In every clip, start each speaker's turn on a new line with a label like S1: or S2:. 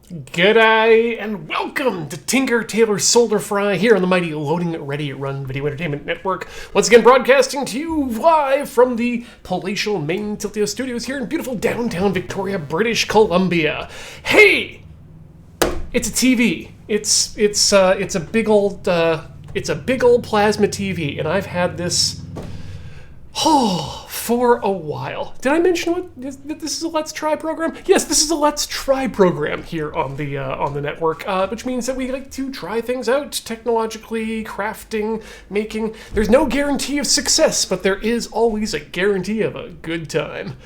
S1: G'day, and welcome to Tinker, Tailor, Solder Fry here on the mighty Loading Ready Run Video Entertainment Network. Once again, broadcasting to you live from the palatial main Tiltio Studios here in beautiful downtown Victoria, British Columbia. Hey, it's a TV. It's a big old plasma TV, and I've had this for a while. Did I mention that this is a Let's Try program? Yes, this is a Let's Try program here on the network, which means that we like to try things out technologically, crafting, making. There's no guarantee of success, but there is always a guarantee of a good time.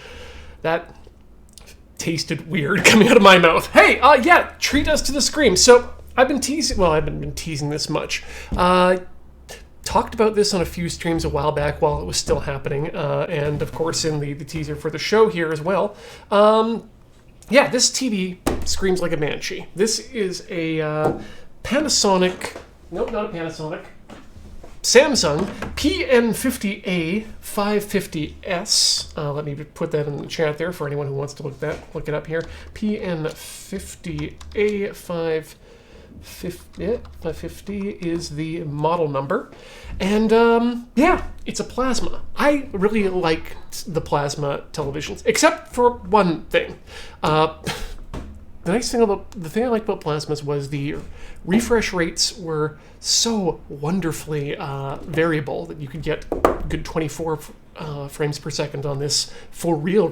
S1: That tasted weird coming out of my mouth. Hey, treat us to the scream. So I've been teasing. Well, I haven't been teasing this much. Talked about this on a few streams a while back while it was still happening, and of course in the teaser for the show here as well. This TV screams like a banshee. This is a Panasonic, nope, not a Panasonic, Samsung PN50A 550S. Let me put that in the chat there for anyone who wants to look it up here. PN50A 550 is the model number, and it's a plasma. I really liked the plasma televisions, except for one thing. The thing I liked about plasmas was the refresh rates were so wonderfully variable that you could get good 24 frames per second on this for real.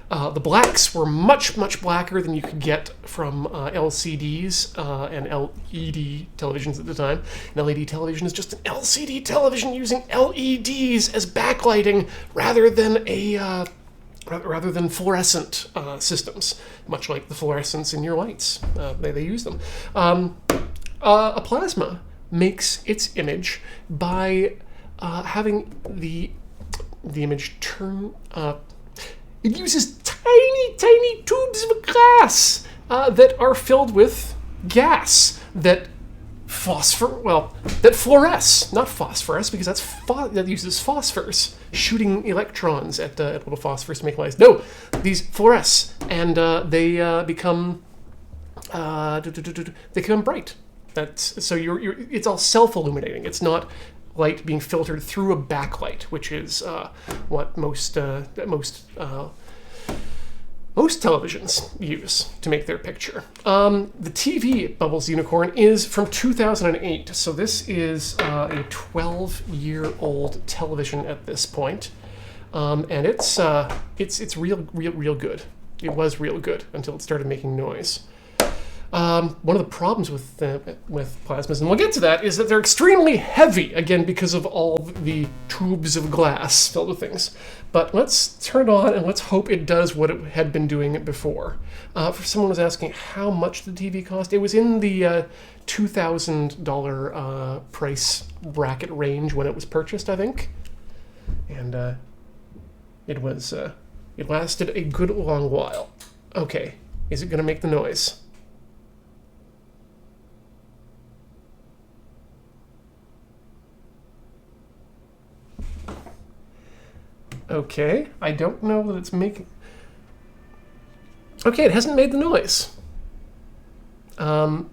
S1: The blacks were much blacker than you could get from LCDs and LED televisions at the time. An LED television is just an LCD television using LEDs as backlighting rather than fluorescent systems, much like the fluorescents in your lights. They use them. A plasma makes its image by having the image turn. It uses tiny tubes of glass that are filled with gas that fluoresce, not phosphorus, because that uses phosphors, shooting electrons at little phosphorus to make lights. No, these fluoresce, and they become bright. It's all self-illuminating. It's not light being filtered through a backlight, which is what most televisions use to make their picture. The TV Bubbles Unicorn is from 2008, so this is a 12-year-old television at this point, and it's real good. It was real good until it started making noise. One of the problems with plasmas, and we'll get to that, is that they're extremely heavy, again, because of all the tubes of glass filled with things. But let's turn it on and let's hope it does what it had been doing before. For someone was asking how much the TV cost, it was in the $2,000 price bracket range when it was purchased, I think. And it lasted a good long while. Okay, is it going to make the noise? Okay, I don't know that it's making... Okay, it hasn't made the noise. Doesn't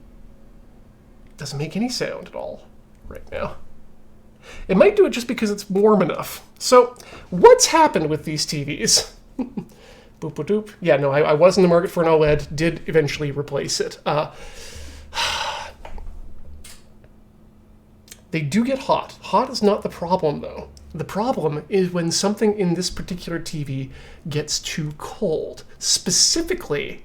S1: make any sound at all right now. It might do it just because it's warm enough. So, what's happened with these TVs? Boop, boop, doop. Yeah, no, I was in the market for an OLED, did eventually replace it. They do get hot. Hot is not the problem, though. The problem is when something in this particular TV gets too cold. Specifically,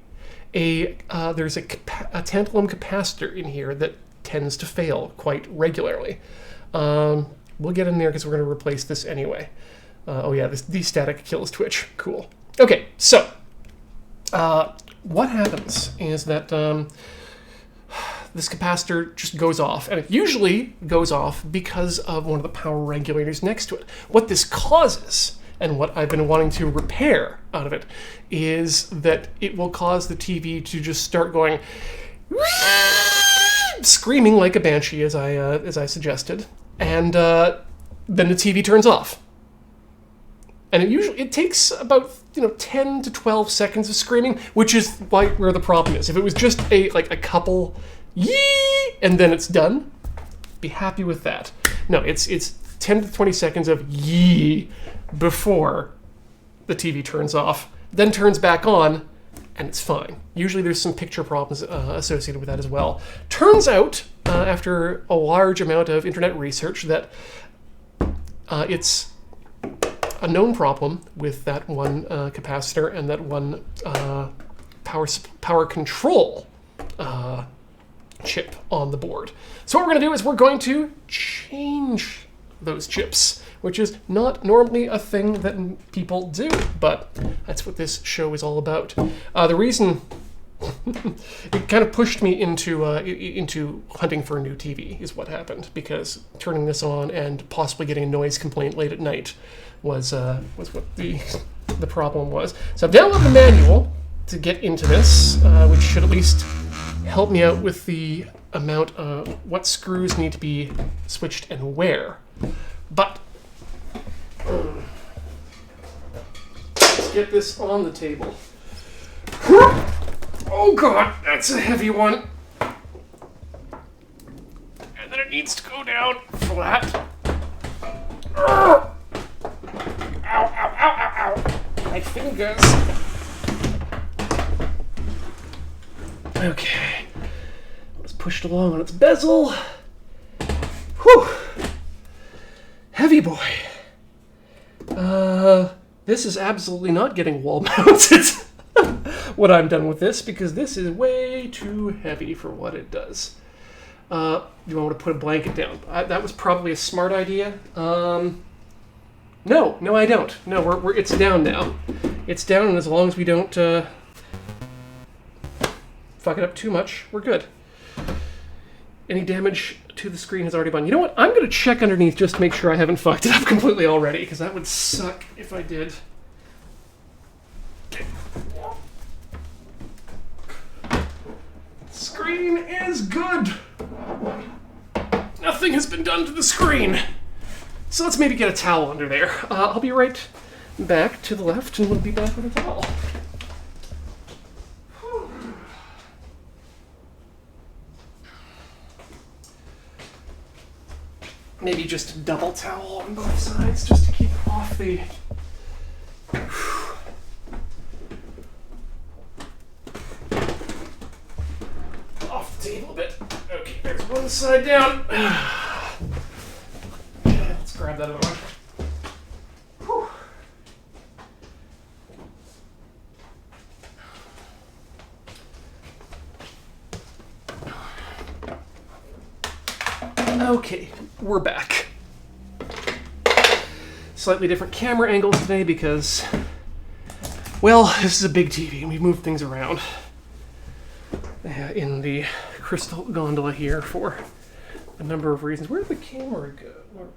S1: there's a tantalum capacitor in here that tends to fail quite regularly. We'll get in there because we're going to replace this anyway. The static kills Twitch. Cool. Okay, so what happens is that this capacitor just goes off, and it usually goes off because of one of the power regulators next to it. What this causes, and what I've been wanting to repair out of it, is that it will cause the TV to just start going screaming like a banshee, as I suggested, and then the TV turns off. And it takes about 10 to 12 seconds of screaming, which is where the problem is. If it was just a couple yee and then it's done, be happy with that. No, it's 10 to 20 seconds of yee before the TV turns off, then turns back on, and it's fine. Usually there's some picture problems associated with that as well. Turns out, after a large amount of internet research, that it's a known problem with that one capacitor and that one power control chip on the board. So what we're going to do is we're going to change those chips, which is not normally a thing that people do, but that's what this show is all about. The reason it kind of pushed me into hunting for a new TV is what happened, because turning this on and possibly getting a noise complaint late at night was what the problem was. So I've downloaded the manual to get into this, which should at least help me out with the amount of what screws need to be switched and where. But let's get this on the table. Oh god, that's a heavy one. And then it needs to go down flat. Ow, ow, ow, ow, ow. My fingers. Okay. Let's push it along on its bezel. Whew. Heavy boy. This is absolutely not getting wall mounted when I'm done with this, because this is way too heavy for what it does. You want to put a blanket down? That was probably a smart idea. No, I don't. No, it's down now. It's down, and as long as we don't fuck it up too much, we're good. Any damage to the screen has already been. You know what? I'm going to check underneath just to make sure I haven't fucked it up completely already, because that would suck if I did. Okay. Screen is good. Nothing has been done to the screen. So let's maybe get a towel under there. I'll be right back to the left, and we'll be back with a towel. Maybe just a double towel on both sides, just to keep off the... off the table a bit. Okay, there's one side down. Let's grab that other one. Whew. Okay, we're back. Slightly different camera angles today because, well, this is a big TV and we've moved things around in the crystal gondola here for a number of reasons. Where'd the camera go?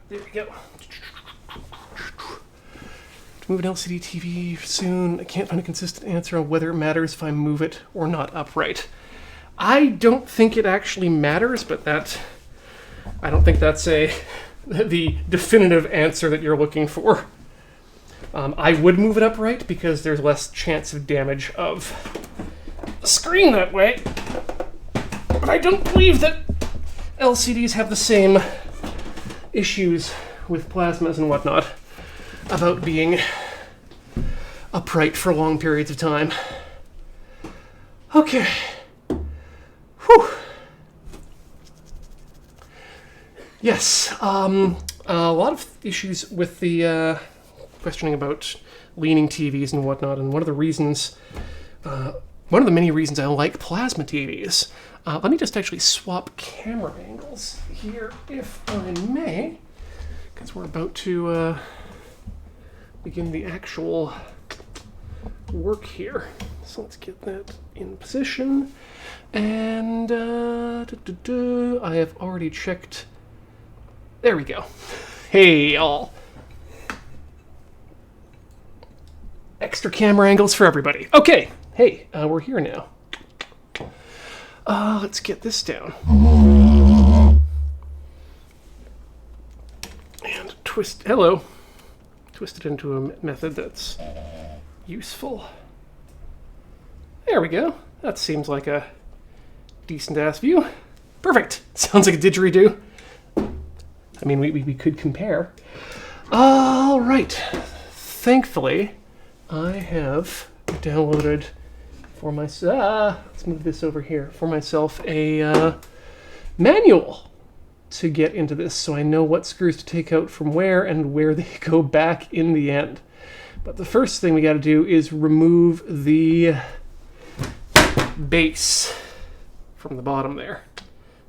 S1: There we go. To move an LCD TV soon, I can't find a consistent answer on whether it matters if I move it or not upright. I don't think it actually matters, but I don't think that's the definitive answer that you're looking for. I would move it upright because there's less chance of damage of the screen that way. But I don't believe that LCDs have the same issues with plasmas and whatnot about being upright for long periods of time. Okay. Whew. Yes, a lot of issues with the questioning about leaning TVs and whatnot, and one of the many reasons I like plasma TVs. Let me just actually swap camera angles here, if I may, because we're about to begin the actual work here. So let's get that in position, and I have already checked. There we go. Hey, all. Extra camera angles for everybody. Okay. Hey, we're here now. Let's get this down. And twist twist it into a method that's useful. There we go. That seems like a decent-ass view. Perfect. Sounds like a didgeridoo. I mean, we could compare. All right. Thankfully, I have downloaded for myself, let's move this over here, for myself a manual to get into this, so I know what screws to take out from where and where they go back in the end. But the first thing we got to do is remove the base from the bottom there.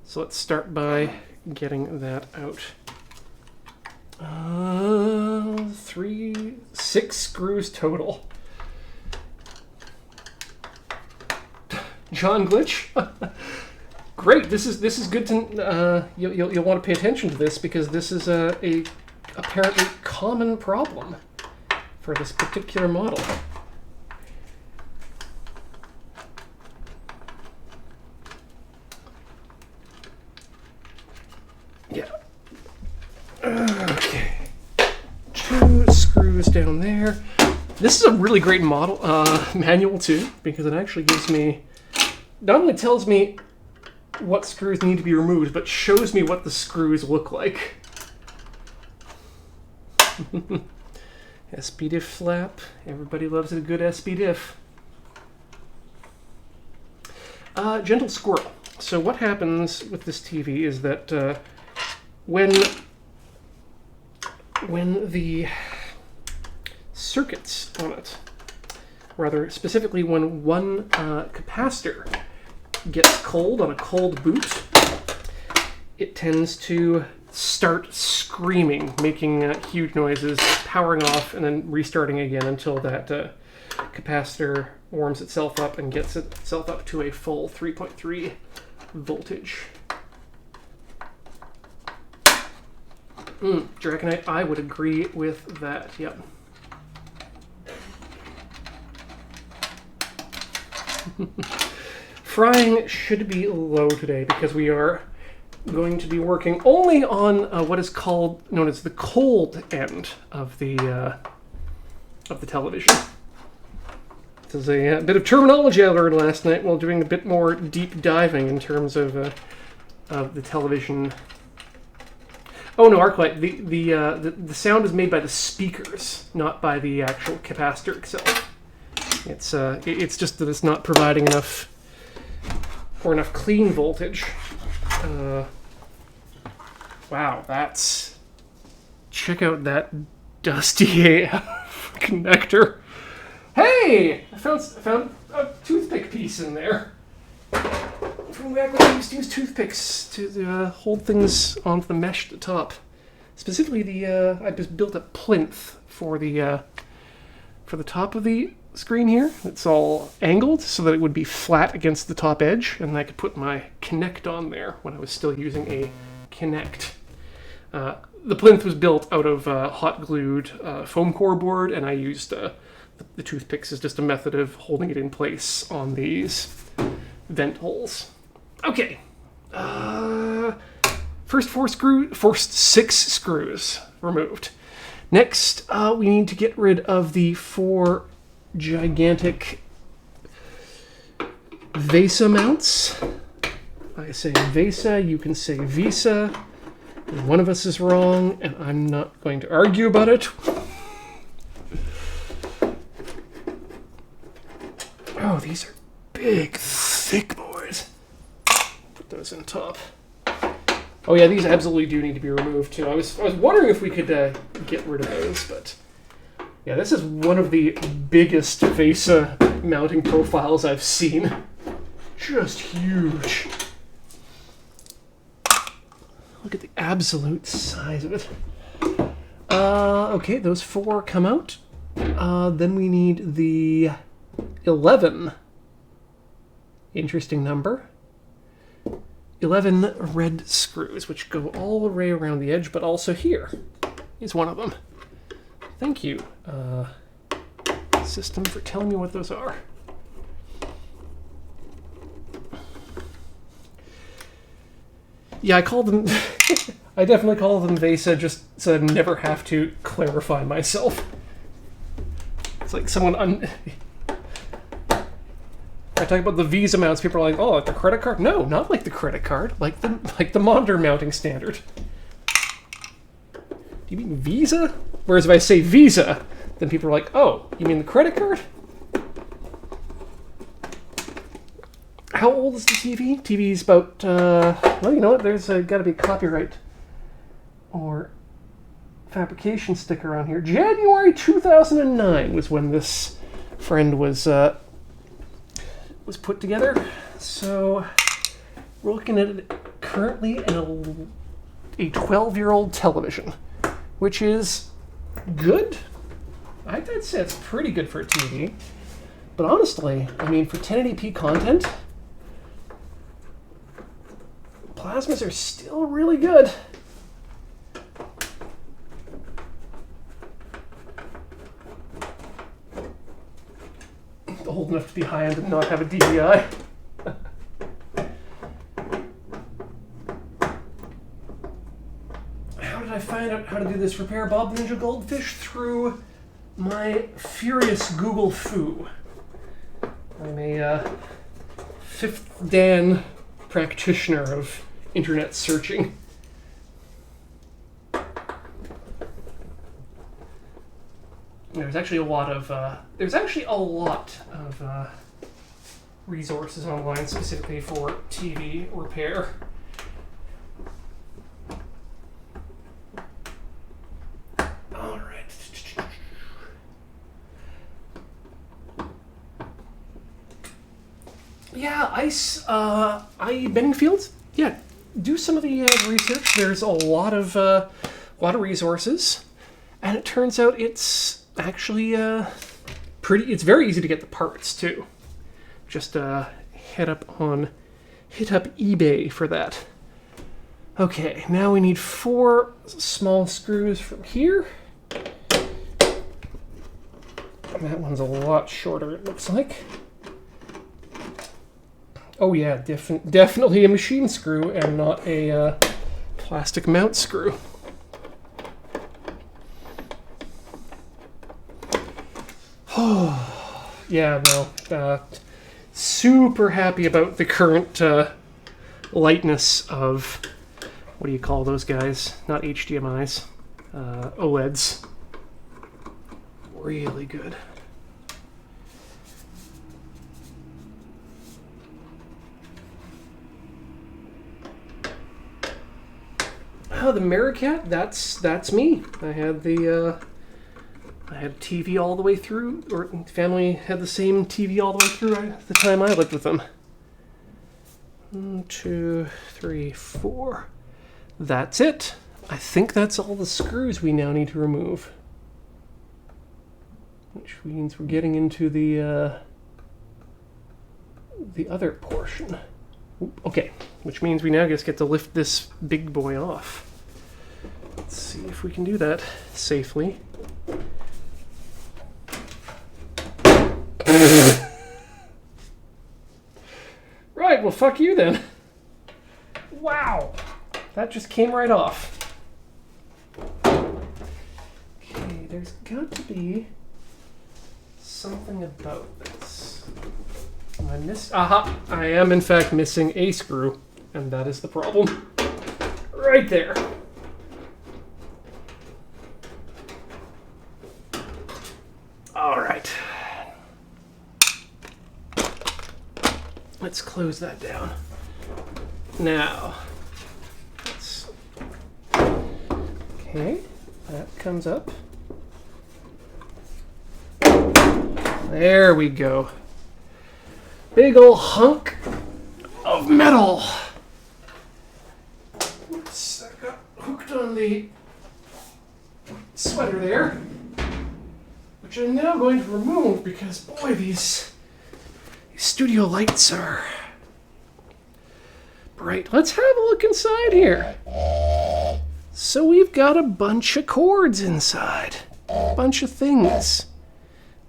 S1: So let's start by getting that out. 6 screws total. John Glitch. Great. This is good to. You'll want to pay attention to this because this is a apparently common problem for this particular model. Yeah. Okay. 2 screws down there. This is a really great model manual too, because it actually gives me, not only tells me what screws need to be removed, but shows me what the screws look like. SB-diff flap. Everybody loves a good SB-diff. Gentle squirrel. So what happens with this TV is that when the circuits on it, rather specifically when one capacitor gets cold on a cold boot, it tends to start screaming, making huge noises, powering off, and then restarting again until that capacitor warms itself up and gets itself up to a full 3.3 voltage. Dragonite, I would agree with that, yep. Frying should be low today because we are going to be working only on what is known as the cold end of the television. This is a bit of terminology I learned last night while doing a bit more deep diving in terms of the television. Oh no, Arclight. The sound is made by the speakers, not by the actual capacitor itself. It's just that it's not providing enough clean voltage. Wow, check out that dusty AF connector. Hey, I found a toothpick piece in there. From back when I used to use toothpicks to hold things onto the mesh at the top. Specifically, I just built a plinth for the top of the screen here. It's all angled so that it would be flat against the top edge, and I could put my Kinect on there when I was still using a Kinect. The plinth was built out of hot glued foam core board, and I used the toothpicks as just a method of holding it in place on these vent holes. Okay. First 6 screws removed. Next, we need to get rid of the 4 gigantic VESA mounts. I say VESA, you can say VISA. One of us is wrong, and I'm not going to argue about it. Oh, these are big, thick boys. Put those in top. Oh yeah, these absolutely do need to be removed too. I was wondering if we could get rid of those, but yeah, this is one of the biggest VESA mounting profiles I've seen. Just huge. Look at the absolute size of it. Okay, those 4 come out. Then we need the 11. Interesting number. 11 red screws, which go all the way around the edge, but also here is one of them. Thank you, system, for telling me what those are. Yeah, I call them... I definitely call them VESA just so I never have to clarify myself. It's like someone I talk about the Visa mounts. People are like, "Oh, like the credit card?" No, not like the credit card. Like the monitor mounting standard. Do you mean Visa? Whereas if I say Visa, then people are like, "Oh, you mean the credit card?" How old is the TV? TV's about. Well, you know what? There's got to be a copyright or fabrication sticker on here. January 2009 was when this friend was put together. So we're looking at it currently in a 12-year-old television, which is good. I'd say it's pretty good for a TV. But honestly, I mean, for 1080p content, plasmas are still really good. Old enough to be high-end and not have a DVI. How did I find out how to do this repair Bob the Ninja Goldfish? Through my furious Google foo. I'm a fifth Dan practitioner of internet searching. There's actually a lot of resources online specifically for TV repair. All right. Yeah, Benningfield. Yeah, do some of the research. There's a lot of resources, and it turns out it's actually it's very easy to get the parts too. Just hit up eBay for that. Okay, now we need 4 small screws from here. That one's a lot shorter, it looks like. Oh yeah, definitely a machine screw and not a plastic mount screw. Yeah, no. Super happy about the current lightness of, what do you call those guys? Not HDMIs. OLEDs. Really good. Oh, the Merricat, that's me. I had TV all the way through, or family had the same TV all the way through at the time I lived with them. 1, 2, 3, 4. That's it. I think that's all the screws we now need to remove. Which means we're getting into the other portion. Okay, which means we now just get to lift this big boy off. Let's see if we can do that safely. Right, well, fuck you then. Wow, that just came right off. Okay, there's got to be something about this. Aha! I am in fact missing a screw, and that is the problem. Right there. All right. Let's close that down. Now, okay, that comes up. There we go. Big ol' hunk of metal. Oops, that got hooked on the sweater there, which I'm now going to remove because, boy, these studio lights are bright. Let's have a look inside here. So we've got a bunch of cords inside, a bunch of things,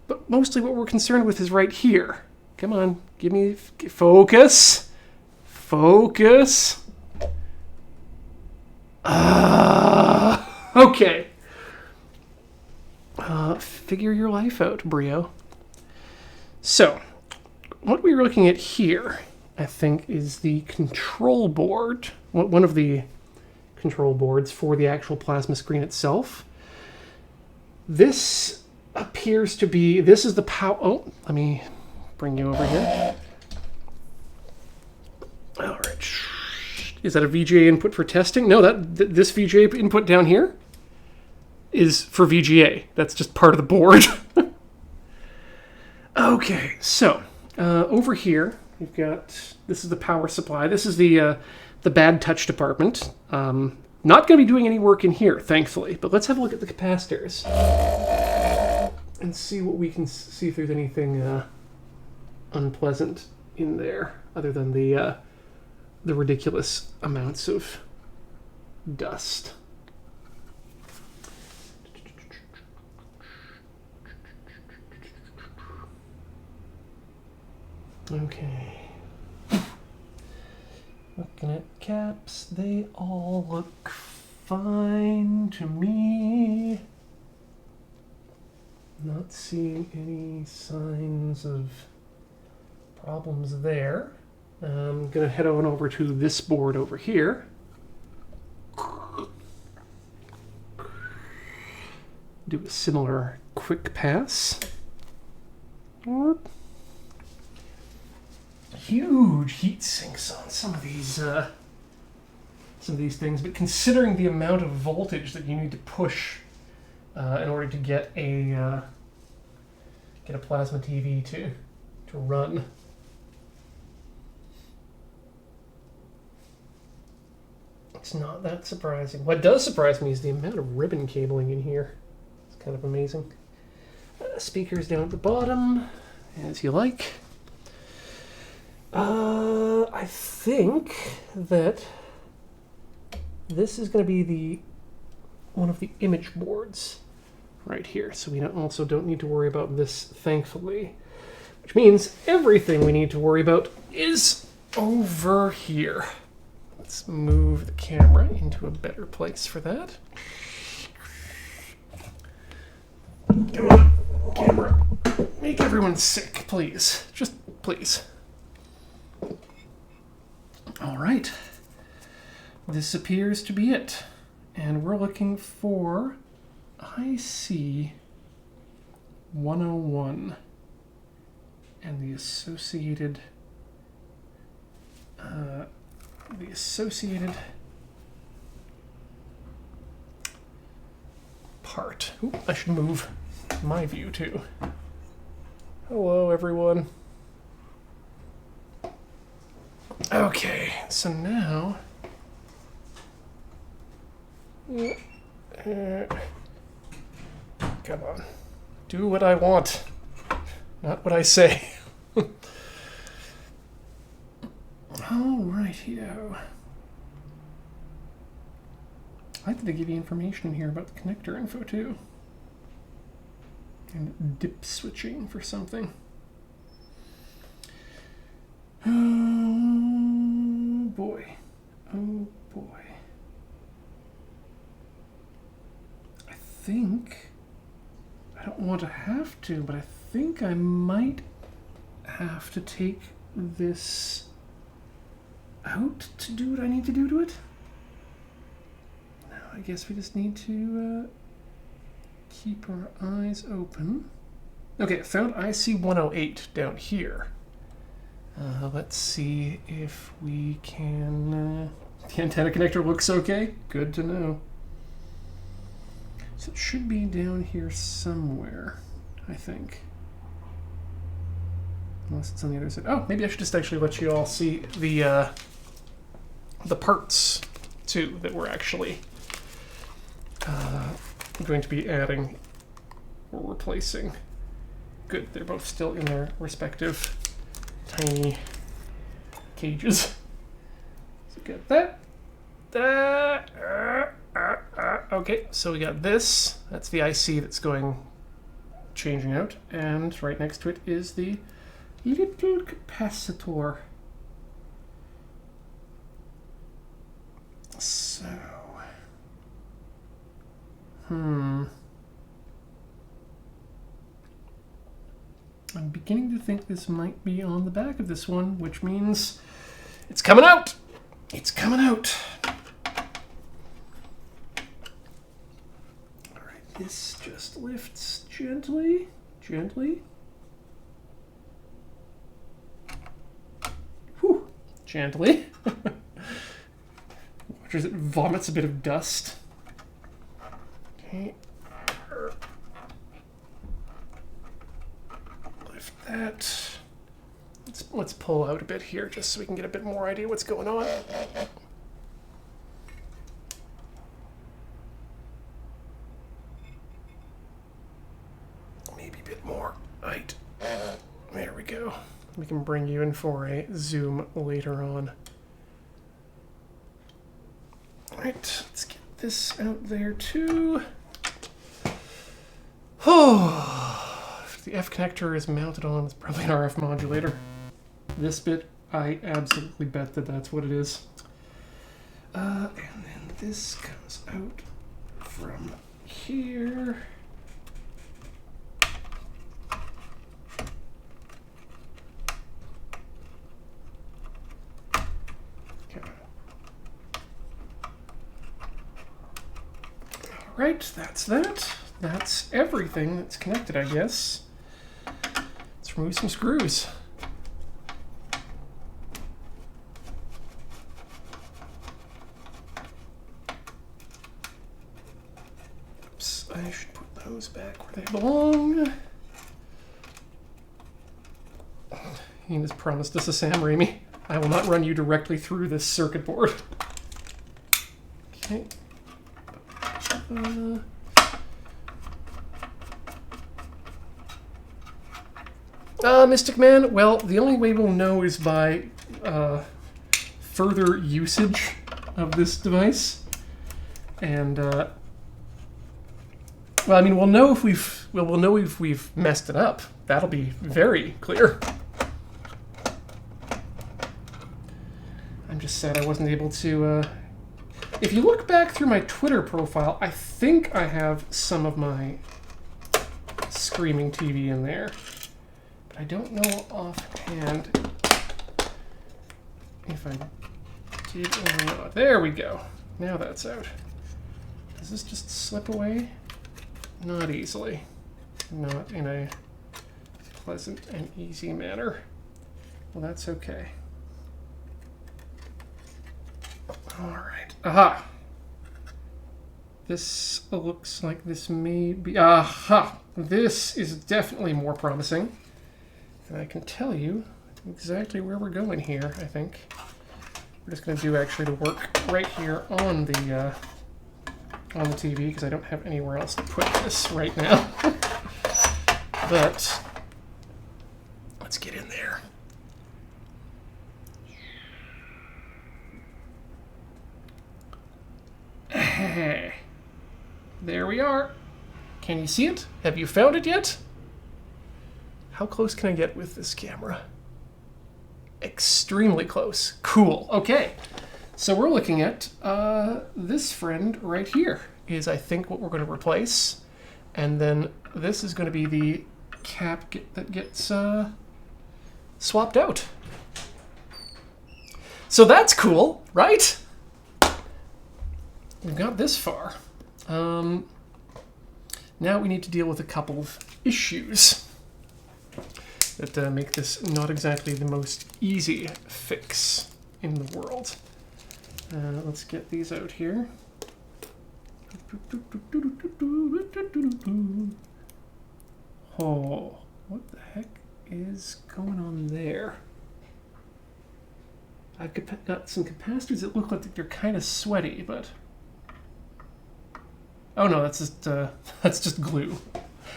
S1: but mostly what we're concerned with is right here. Come on, give me focus. Focus. Okay. Figure your life out, Brio. So, what we're looking at here, I think, is the control board. One of the control boards for the actual plasma screen itself. This appears to be... This is the power... Oh, let me bring you over here. All right. Is that a VGA input for testing? No, this VGA input down here is for VGA. That's just part of the board. Okay, so over here we've got, this is the power supply. This is the bad touch department. Not going to be doing any work in here, thankfully. But let's have a look at the capacitors and see what we can see if there's anything unpleasant in there, other than the ridiculous amounts of dust. Okay. Looking at caps, they all look fine to me. Not seeing any signs of problems there. I'm going to head on over to this board over here. Do a similar quick pass. Huge heat sinks on some of these things, but considering the amount of voltage that you need to push in order to get a plasma TV to run. It's not that surprising. What does surprise me is the amount of ribbon cabling in here. It's kind of amazing. Speakers down at the bottom, as you like. I think that this is going to be one of the image boards right here. So we also don't need to worry about this, thankfully. Which means everything we need to worry about is over here. Let's move the camera into a better place for that. Come on, camera. Make everyone sick, please. Just please. All right. This appears to be it. And we're looking for IC 101 and the associated part. Ooh, I should move my view too. Hello, everyone. Okay, so now come on, do what I want, not what I say. All righty-o. I like that they give you information here about the connector info too, and dip switching for something. Oh boy. Oh boy. I think, I don't want to have to, but I think I might have to take this out to do what I need to do to it. Now I guess we just need to keep our eyes open. Okay, I found IC 108 down here. Let's see if we can... the antenna connector looks okay. Good to know. So it should be down here somewhere, I think. Unless it's on the other side. Oh, maybe I should just actually let you all see the parts, too, that we're actually going to be adding or replacing. Good, they're both still in their respective tiny cages. So get that. Okay, so we got this. That's the IC that's changing out. And right next to it is the little capacitor. So, I'm beginning to think this might be on the back of this one, which means it's coming out. It's coming out. All right, this just lifts gently, gently. Whew, gently. Watch as it vomits a bit of dust. Okay. Lift that. Let's pull out a bit here just so we can get a bit more idea what's going on. Maybe a bit more height. There we go. We can bring you in for a zoom later on. All right, let's get this out there too. Oh, if the F connector is mounted on, it's probably an RF modulator. This bit, I absolutely bet that that's what it is. And then this comes out from here. Okay. All right, that's that. That's everything that's connected, I guess. Let's remove some screws. I should put those back where they belong. He has promised us a Sam Raimi. I will not run you directly through this circuit board. Okay. Mystic Man, well, the only way we'll know is by further usage of this device. And well, I mean, we'll know if we've messed it up. That'll be very clear. I'm just sad I wasn't able to. If you look back through my Twitter profile, I think I have some of my Screaming TV in there, but I don't know offhand if I did or not. There we go. Now that's out. Does this just slip away? Not easily. Not in a pleasant and easy manner. Well, that's okay. All right. Aha! This looks like this may be... Aha! This is definitely more promising. And I can tell you exactly where we're going here, I think. We're just going to do actually the work right here on the TV, because I don't have anywhere else to put this right now. But let's get in there. There we are. Can you see it? Have you found it yet? How close can I get with this camera? Extremely close. Cool. Okay. So we're looking at this friend right here is, I think, what we're going to replace. And then this is going to be the cap that gets swapped out. So that's cool, right? We've got this far. Now we need to deal with a couple of issues that make this not exactly the most easy fix in the world. Let's get these out here. Oh, what the heck is going on there? I've got some capacitors that look like they're kind of sweaty, but... Oh no, that's just glue.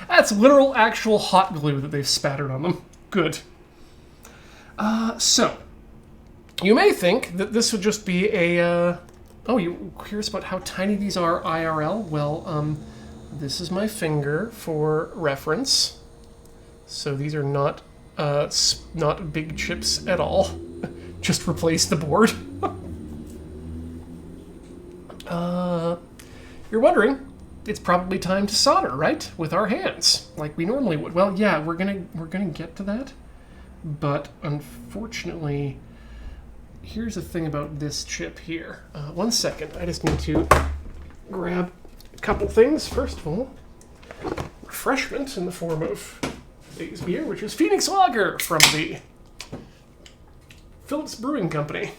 S1: That's literal, actual hot glue that they've spattered on them. Good. So, you may think that this would just be a... Oh, you're curious about how tiny these are IRL? Well, this is my finger for reference. So these are not big chips at all. Just replace the board. You're wondering, it's probably time to solder, right? With our hands, like we normally would. Well, yeah, we're gonna get to that, but unfortunately, here's the thing about this chip here. 1 second, I just need to grab a couple things. First of all, refreshment in the form of Dave's beer, which is Phoenix Lager from the Phillips Brewing Company.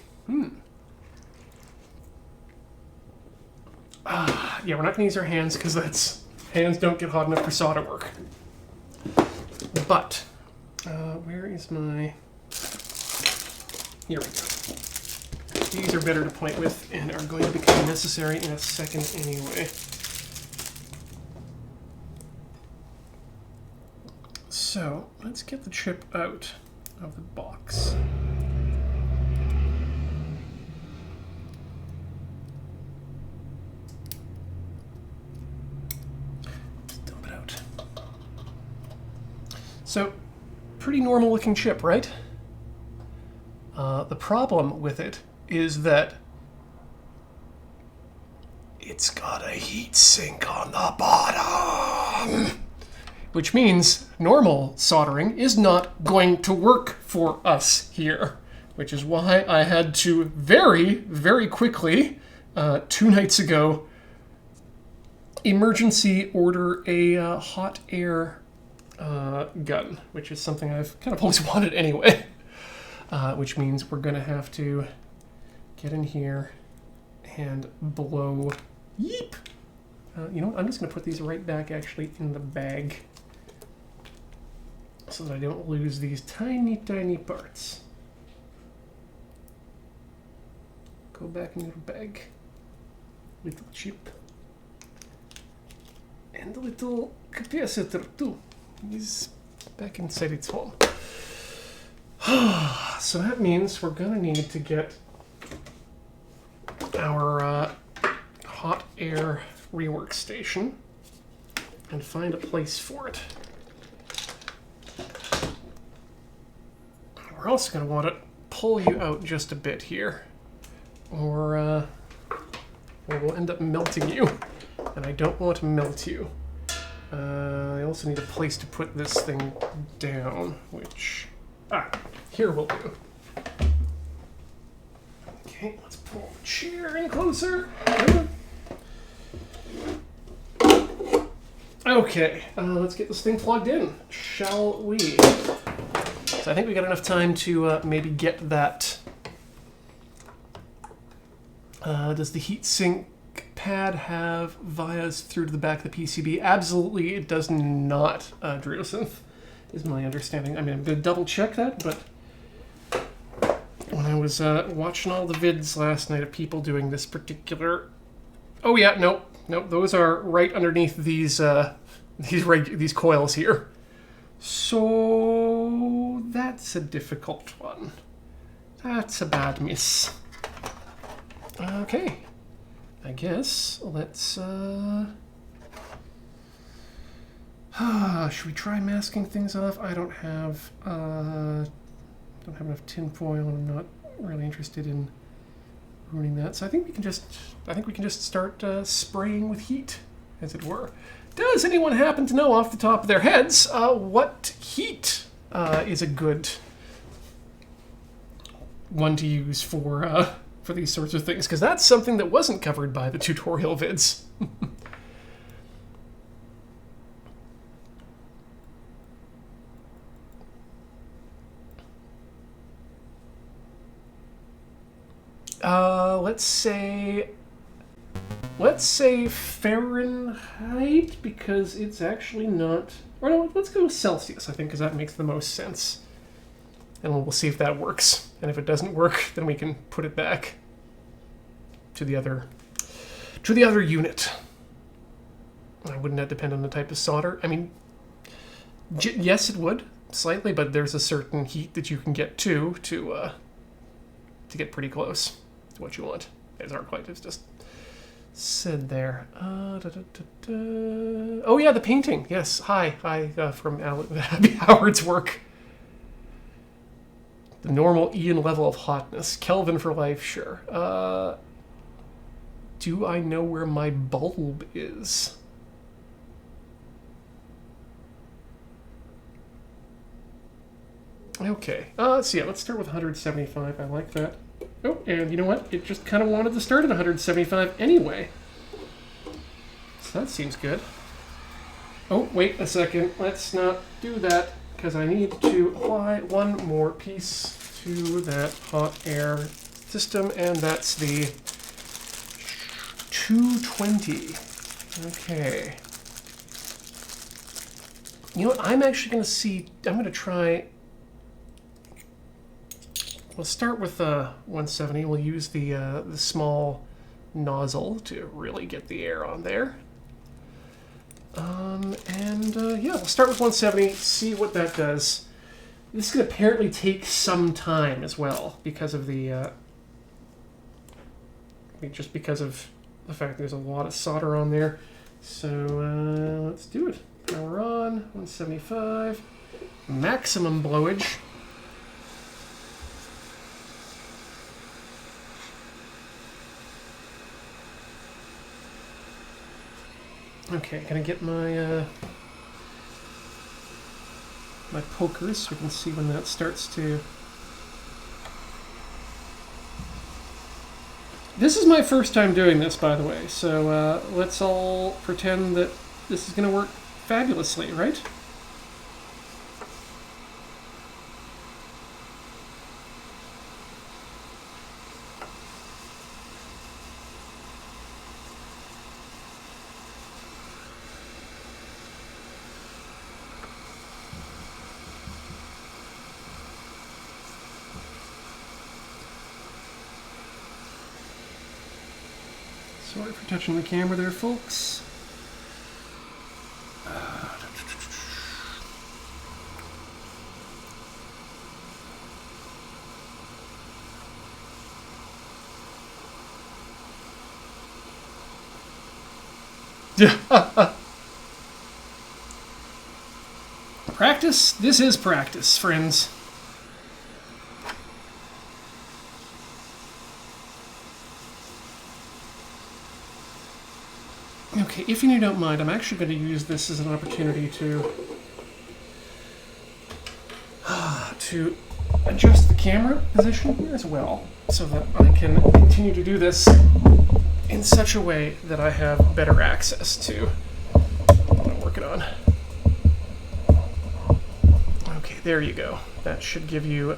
S1: Yeah, we're not going to use our hands because hands don't get hot enough for solder work. But, where is my... Here we go. These are better to point with and are going to become necessary in a second anyway. So, let's get the chip out of the box. So, pretty normal looking chip, right? The problem with it is that it's got a heat sink on the bottom. Which means normal soldering is not going to work for us here. Which is why I had to very, very quickly, 2 nights ago, emergency order a hot air gun, which is something I've kind of always wanted anyway. Which means we're going to have to get in here and blow. Yeep! You know what? I'm just going to put these right back actually in the bag so that I don't lose these tiny, tiny parts. Go back in your bag. Little chip. And a little capacitor too. He's back inside its home. So that means we're gonna need to get our hot air rework station and find a place for it. We're also gonna want to pull you out just a bit here, or we'll end up melting you, and I don't want to melt you. I also need a place to put this thing down, which... here will do. Okay, let's pull the chair in closer. Okay, let's get this thing plugged in, shall we? So I think we got enough time to maybe get that... does the heatsink pad have vias through to the back of the PCB? Absolutely, it does not, Dreosynth, is my understanding. I mean, I'm going to double check that, but when I was watching all the vids last night of people doing this particular... Oh yeah, nope, those are right underneath these coils here. So that's a difficult one. That's a bad miss. Okay. I guess let's should we try masking things off? I don't have enough tinfoil, and I'm not really interested in ruining that. So I think we can just start spraying with heat, as it were. Does anyone happen to know off the top of their heads what heat is a good one to use for these sorts of things? Because that's something that wasn't covered by the tutorial vids. Let's say Fahrenheit, because it's actually not... Or no, let's go Celsius, I think, because that makes the most sense. And we'll see if that works. And if it doesn't work, then we can put it back to the other unit. I wouldn't that depend on the type of solder? I mean, yes, it would, slightly, but there's a certain heat that you can get to get pretty close to what you want. As Arclight has just said there. Oh yeah, the painting. Yes, hi, from Abby Howard's work. The normal Ian level of hotness. Kelvin for life, sure. Do I know where my bulb is? Okay, let's see. Let's start with 175. I like that. Oh, and you know what? It just kind of wanted to start at 175 anyway. So that seems good. Oh, wait a second. Let's not do that, because I need to apply one more piece to that hot air system, and that's the 220. Okay. You know what? I'm actually going to see... I'm going to try... We'll start with 170. We'll use the small nozzle to really get the air on there. Yeah, we'll start with 170, see what that does. This is going to apparently take some time as well because of the... just because of the fact there's a lot of solder on there. So let's do it. Power on, 175. Maximum blowage. Okay, gonna get my my pokers so we can see when that starts to... This is my first time doing this, by the way, so let's all pretend that this is gonna work fabulously, right? Sorry for touching the camera there, folks. Practice? This is practice, friends. Okay, if you don't mind, I'm actually going to use this as an opportunity to adjust the camera position here as well, so that I can continue to do this in such a way that I have better access to what I'm working on. Okay, there you go. That should give you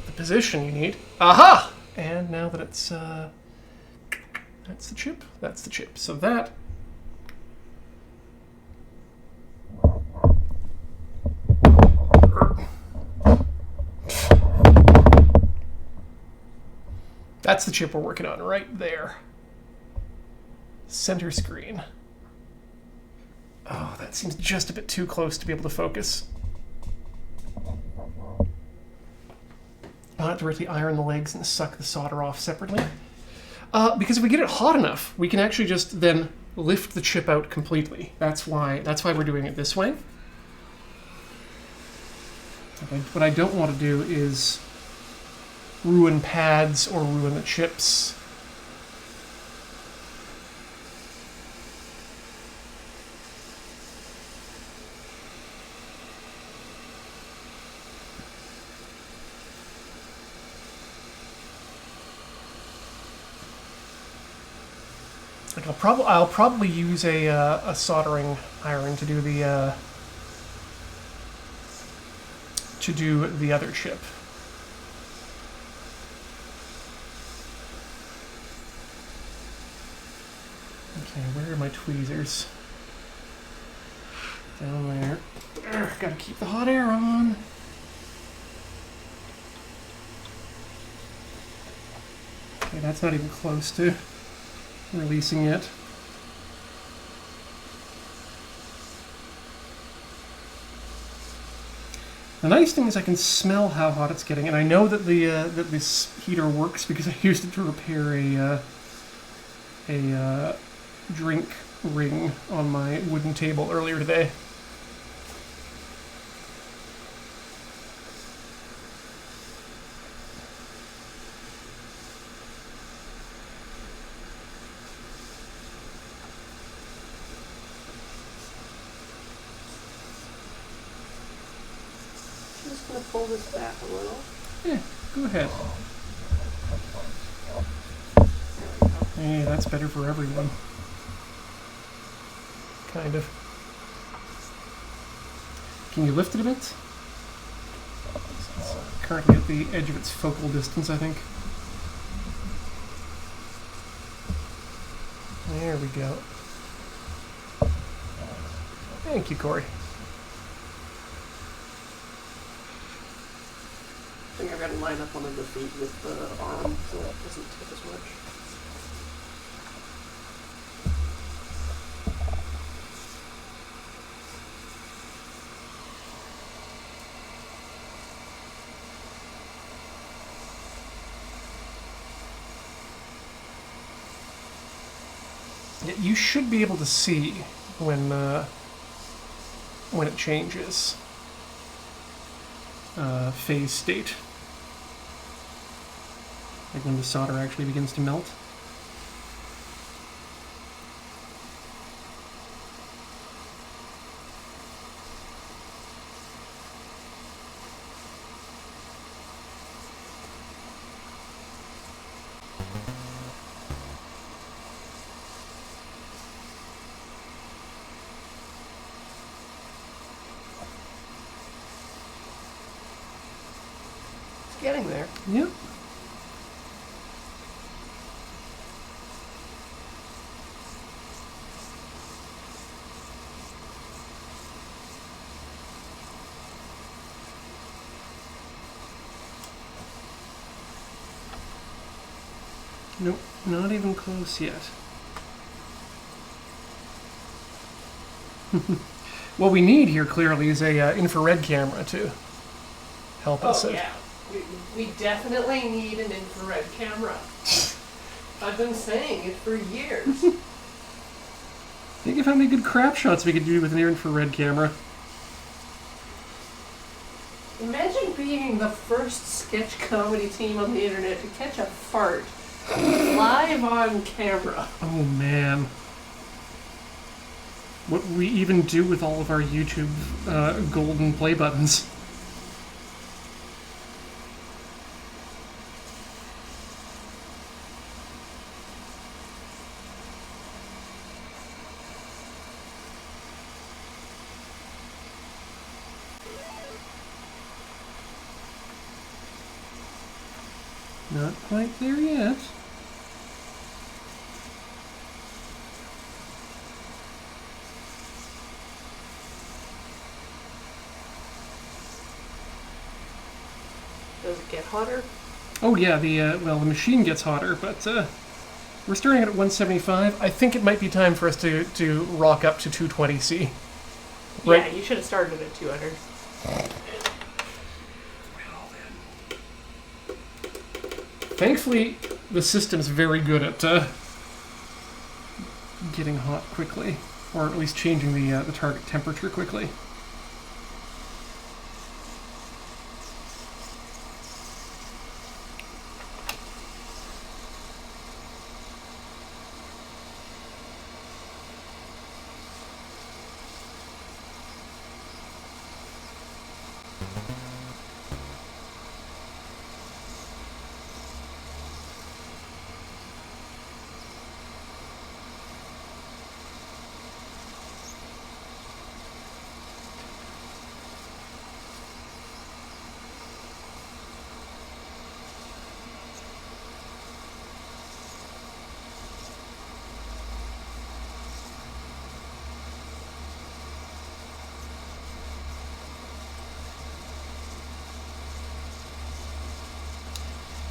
S1: the position you need. Aha! And now that it's... that's the chip. That's the chip. So that... That's the chip we're working on right there. Center screen. Oh, that seems just a bit too close to be able to focus. I'll have to really iron the legs and suck the solder off separately. Because if we get it hot enough, we can actually just then lift the chip out completely. That's why we're doing it this way. Okay, what I don't want to do is ruin pads or ruin the chips. Like I'll probably use a soldering iron to do the other chip. Okay, where are my tweezers? Down there. Gotta keep the hot air on. Okay, that's not even close to releasing yet. The nice thing is I can smell how hot it's getting, and I know that that this heater works because I used it to repair a drink ring on my wooden table earlier today.
S2: I'm just going to pull this back a little.
S1: Yeah, go ahead. Hey, that's better for everyone. Kind of. Can you lift it a bit? It's currently at the edge of its focal distance, I think. There we go. Thank you, Corey.
S2: I think I've got to line up one of the feet with the arm so it doesn't tip as much.
S1: Yeah, you should be able to see when it changes phase state. Like when the solder actually begins to melt.
S2: It's getting there.
S1: Yep. Nope, not even close yet. What we need here clearly is a infrared camera to help us.
S2: Oh, yeah. We definitely need an infrared camera. I've been saying it for years.
S1: Think of how many good crap shots we could do with an infrared camera.
S2: Imagine being the first sketch comedy team on the internet to catch a fart live on camera.
S1: Oh man. What would we even do with all of our YouTube golden play buttons? Not quite there yet.
S2: Does it get hotter?
S1: Oh yeah, the machine gets hotter, but we're starting at 175. I think it might be time for us to rock up to 220C. Right.
S2: Yeah, you should have started at 200.
S1: Thankfully, the system's very good at getting hot quickly, or at least changing the target temperature quickly.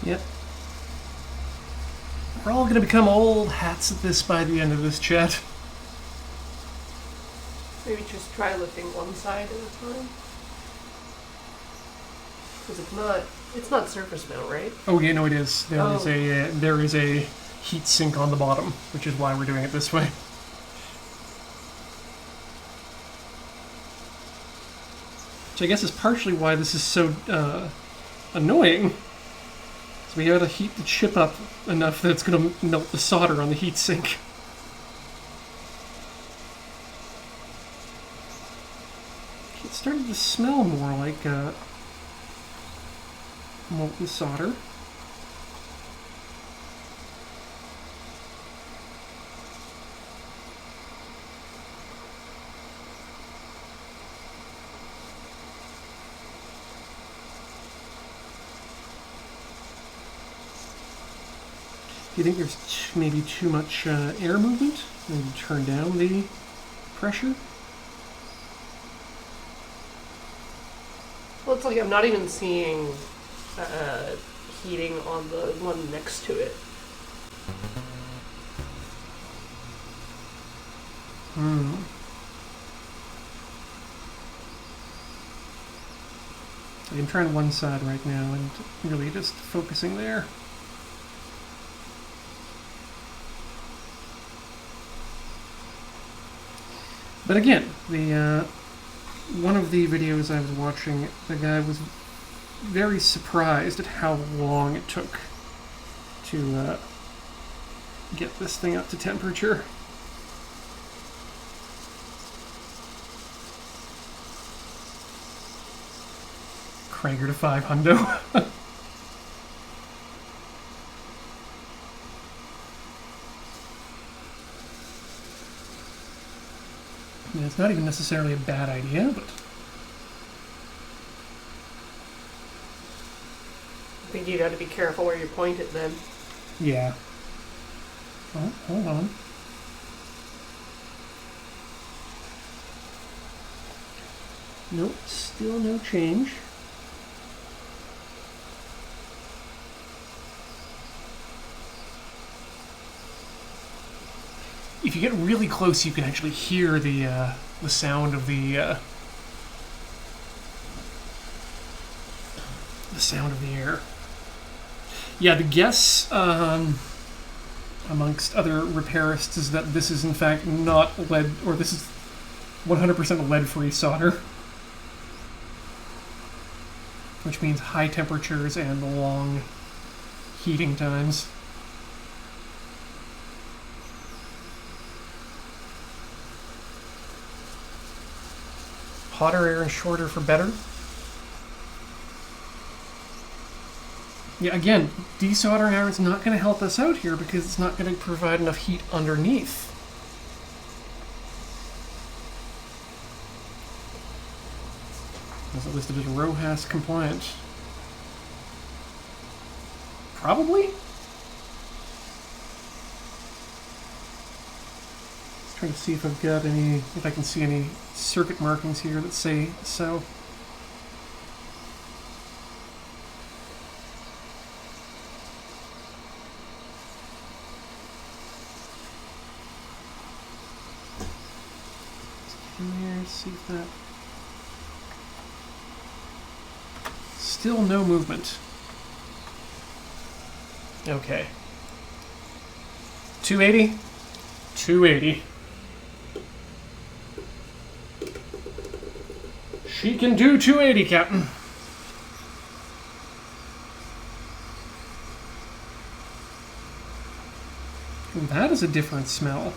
S1: Yep. We're all going to become old hats at this by the end of this chat.
S2: Maybe just try lifting one side at a time. Because it's not surface mount, right?
S1: Oh yeah, no, it is. There is a heat sink on the bottom, which is why we're doing it this way. Which I guess is partially why this is so annoying. So we gotta heat the chip up enough that it's gonna melt the solder on the heat sink. It's starting to smell more like molten solder. Do you think there's maybe too much air movement? Maybe turn down the pressure?
S2: Well, it's like I'm not even seeing heating on the one next to it.
S1: I'm trying one side right now and really just focusing there. But again, the one of the videos I was watching, the guy was very surprised at how long it took to get this thing up to temperature. Krager to 5 hundo. Yeah, it's not even necessarily a bad idea, but
S2: I think you got to be careful where you point it then.
S1: yeah. Oh, hold on. Nope, still no change. If you get really close, you can actually hear the sound of the sound of the air. Yeah, the guess amongst other repairists is that this is in fact not lead, or this is 100% lead-free solder, which means high temperatures and long heating times. Hotter air and shorter for better. Yeah, again, desoldering iron's not going to help us out here because it's not going to provide enough heat underneath. Is it listed as RoHS compliant? Probably? Let's try to see if I've got any, if I can see any circuit markings here that say so. See if that... Still no movement. Okay. 280? 280. She can do 280, Captain. Ooh, that is a different smell.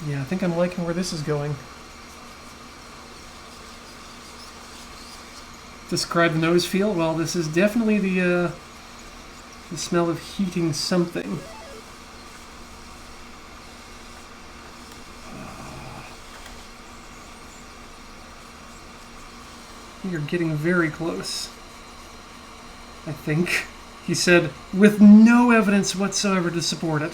S1: Yeah, I think I'm liking where this is going. Describe the nose feel? Well, this is definitely the smell of heating something. You're getting very close, I think. He said, with no evidence whatsoever to support it.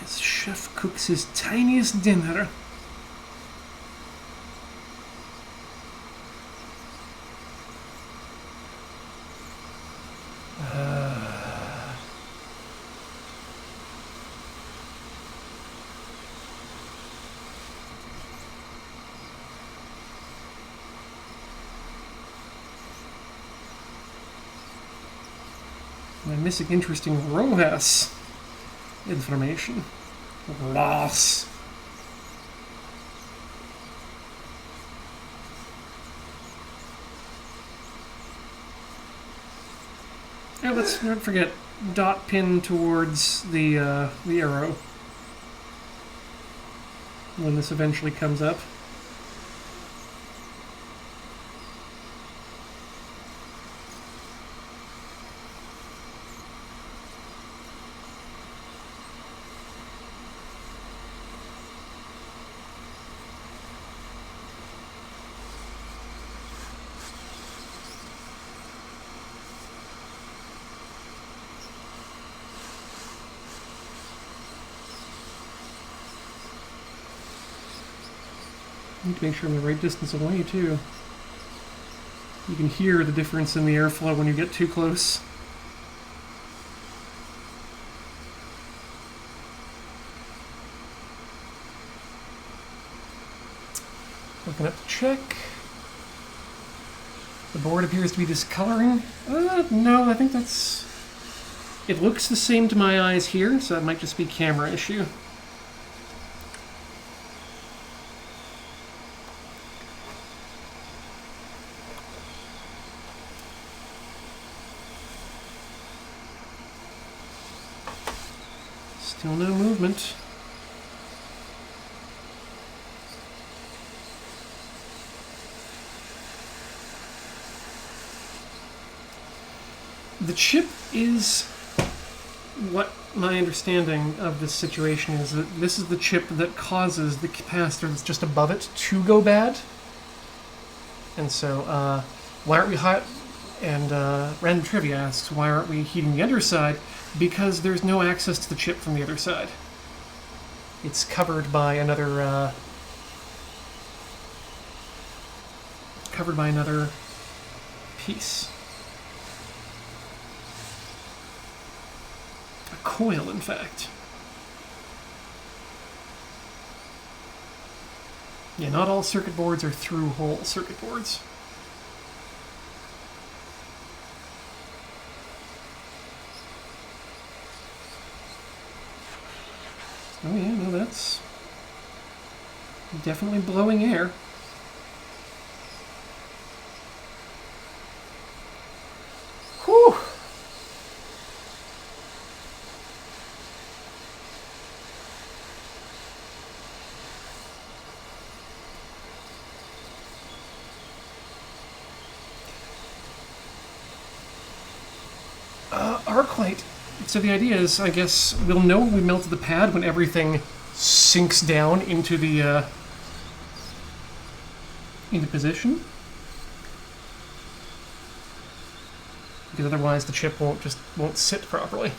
S1: As chef cooks his tiniest dinner. I'm missing interesting ROAS information. ROAS. Yeah, let's not forget dot pin towards the arrow when this eventually comes up. Need to make sure I'm the right distance away, too. You can hear the difference in the airflow when you get too close. Looking at the check. The board appears to be discoloring. No, I think that's... It looks the same to my eyes here, so that might just be camera issue. Still no movement. The chip is what my understanding of this situation is, that this is the chip that causes the capacitor that's just above it to go bad. And so, why aren't we hot? And Random Trivia asks, why aren't we heating the underside? Because there's no access to the chip from the other side. It's covered by another piece. A coil, in fact. Yeah, not all circuit boards are through-hole circuit boards. Oh yeah, no, that's definitely blowing air. Whew! Arc light. So the idea is, I guess, we'll know we melted the pad when everything sinks down into the into position, because otherwise the chip won't sit properly.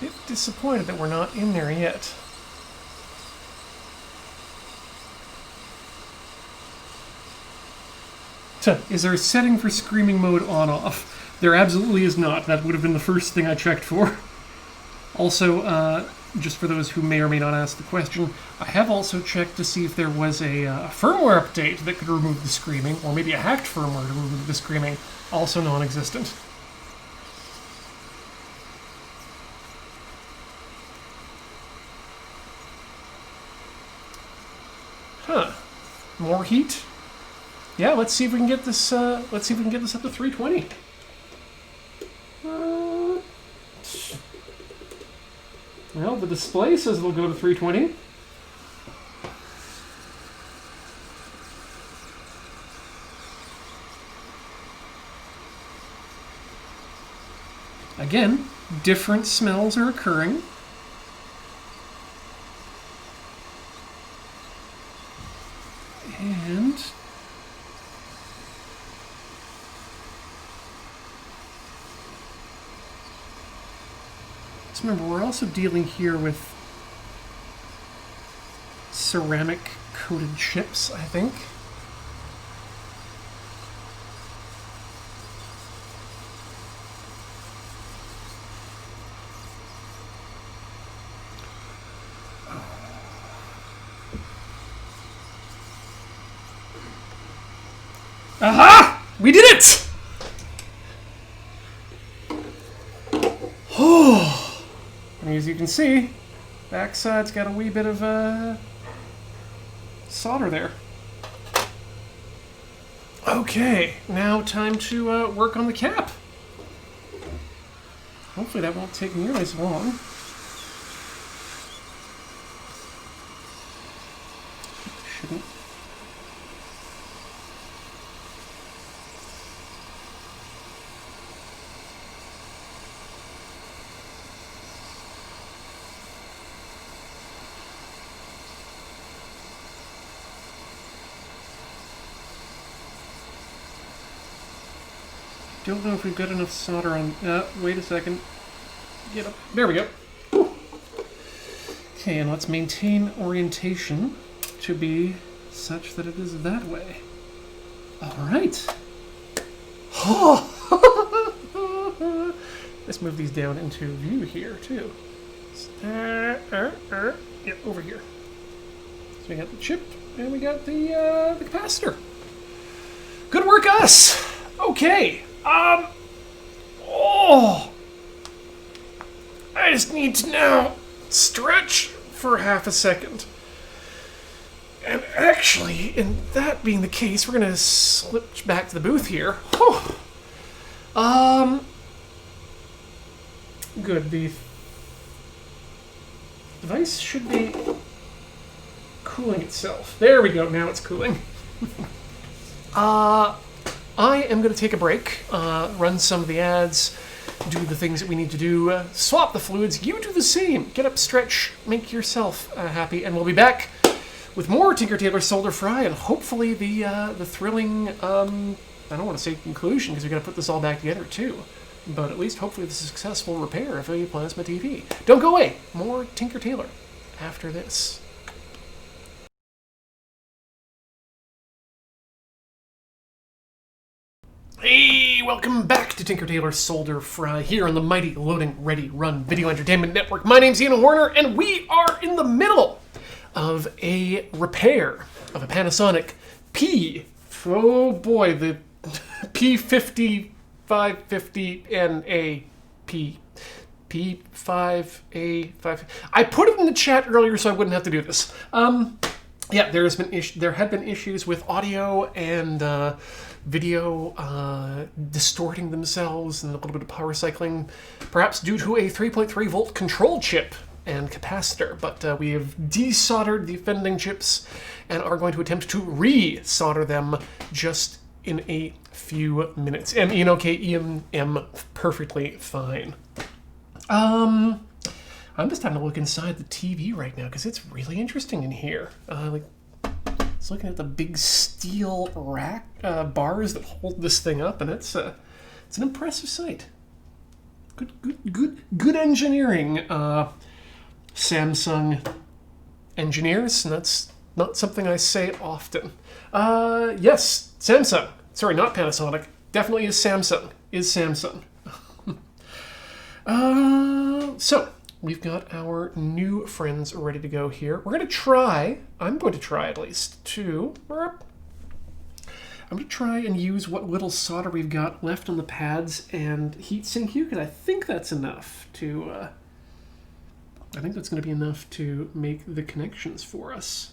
S1: Bit disappointed that we're not in there yet. Is there a setting for screaming mode on-off? There absolutely is not. That would have been the first thing I checked for. Also, just for those who may or may not ask the question, I have also checked to see if there was a firmware update that could remove the screaming, or maybe a hacked firmware to remove the screaming. Also non-existent. Huh. More heat? Yeah, let's see if we can get this. Let's see if we can get this up to 320. Well, the display says it'll go to 320. Again, different smells are occurring. And remember, we're also dealing here with ceramic coated chips, I think. Aha! We did it! Oh, and as you can see, backside's got a wee bit of solder there. Okay, now time to work on the cap. Hopefully that won't take nearly as long. Shouldn't. Don't know if we've got enough solder on. Wait a second. Get up. There we go. Okay, and let's maintain orientation to be such that it is that way. All right. Let's move these down into view here too. Yeah, over here. So we got the chip and we got the capacitor. Good work, us. Okay. Oh, I just need to now stretch for half a second. And actually, in that being the case, we're gonna slip back to the booth here. Whew. Good. The device should be cooling itself. There we go. Now it's cooling. I am going to take a break, run some of the ads, do the things that we need to do, swap the fluids. You do the same. Get up, stretch, make yourself happy, and we'll be back with more Tinker Tailor Solder Fry and hopefully the thrilling, I don't want to say conclusion because we're going to put this all back together too, but at least hopefully the successful repair of a plasma TV. Don't go away. More Tinker Tailor after this. Hey, welcome back to Tinker Tailor Solder Fry here on the mighty Loading Ready Run Video Entertainment Network. My name's Ian Horner, and we are in the middle of a repair of a Panasonic oh boy, the P5550NA P5A5. I put it in the chat earlier so I wouldn't have to do this. Yeah, there had been issues with audio and video distorting themselves and a little bit of power cycling, perhaps due to a 3.3 volt control chip and capacitor. But we have desoldered the offending chips and are going to attempt to re-solder them just in a few minutes. And Ian okay, Ian M perfectly fine. I'm just having to look inside the TV right now because it's really interesting in here. It's looking at the big steel rack bars that hold this thing up, and it's an impressive sight. Good engineering, Samsung engineers, and that's not something I say often. Yes, Samsung. Sorry, not Panasonic. Definitely is Samsung. So we've got our new friends ready to go here. I'm going to try at least, I'm going to try and use what little solder we've got left on the pads and heat sink you, because I think that's enough to, I think that's going to be enough to make the connections for us.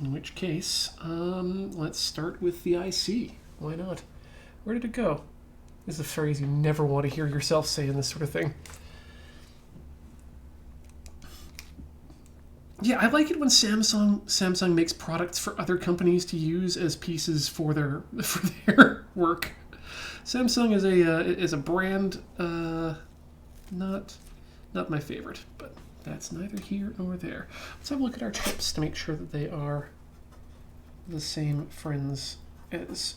S1: In which case, let's start with the IC. Why not? Where did it go? This is a phrase you never want to hear yourself say in this sort of thing. Yeah, I like it when Samsung makes products for other companies to use as pieces for their work. Samsung is a brand, not my favorite, but that's neither here nor there. Let's have a look at our chips to make sure that they are the same friends as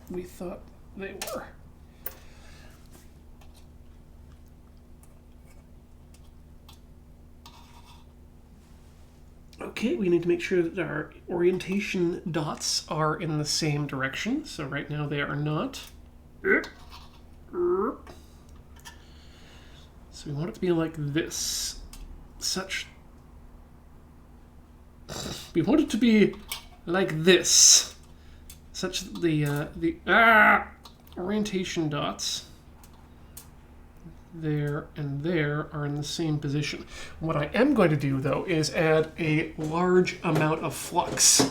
S1: we thought they were. Okay, we need to make sure that our orientation dots are in the same direction. So right now they are not. So we want it to be like this. We want it to be like this. Such that the orientation dots there and there are in the same position. What I am going to do, though, is add a large amount of flux.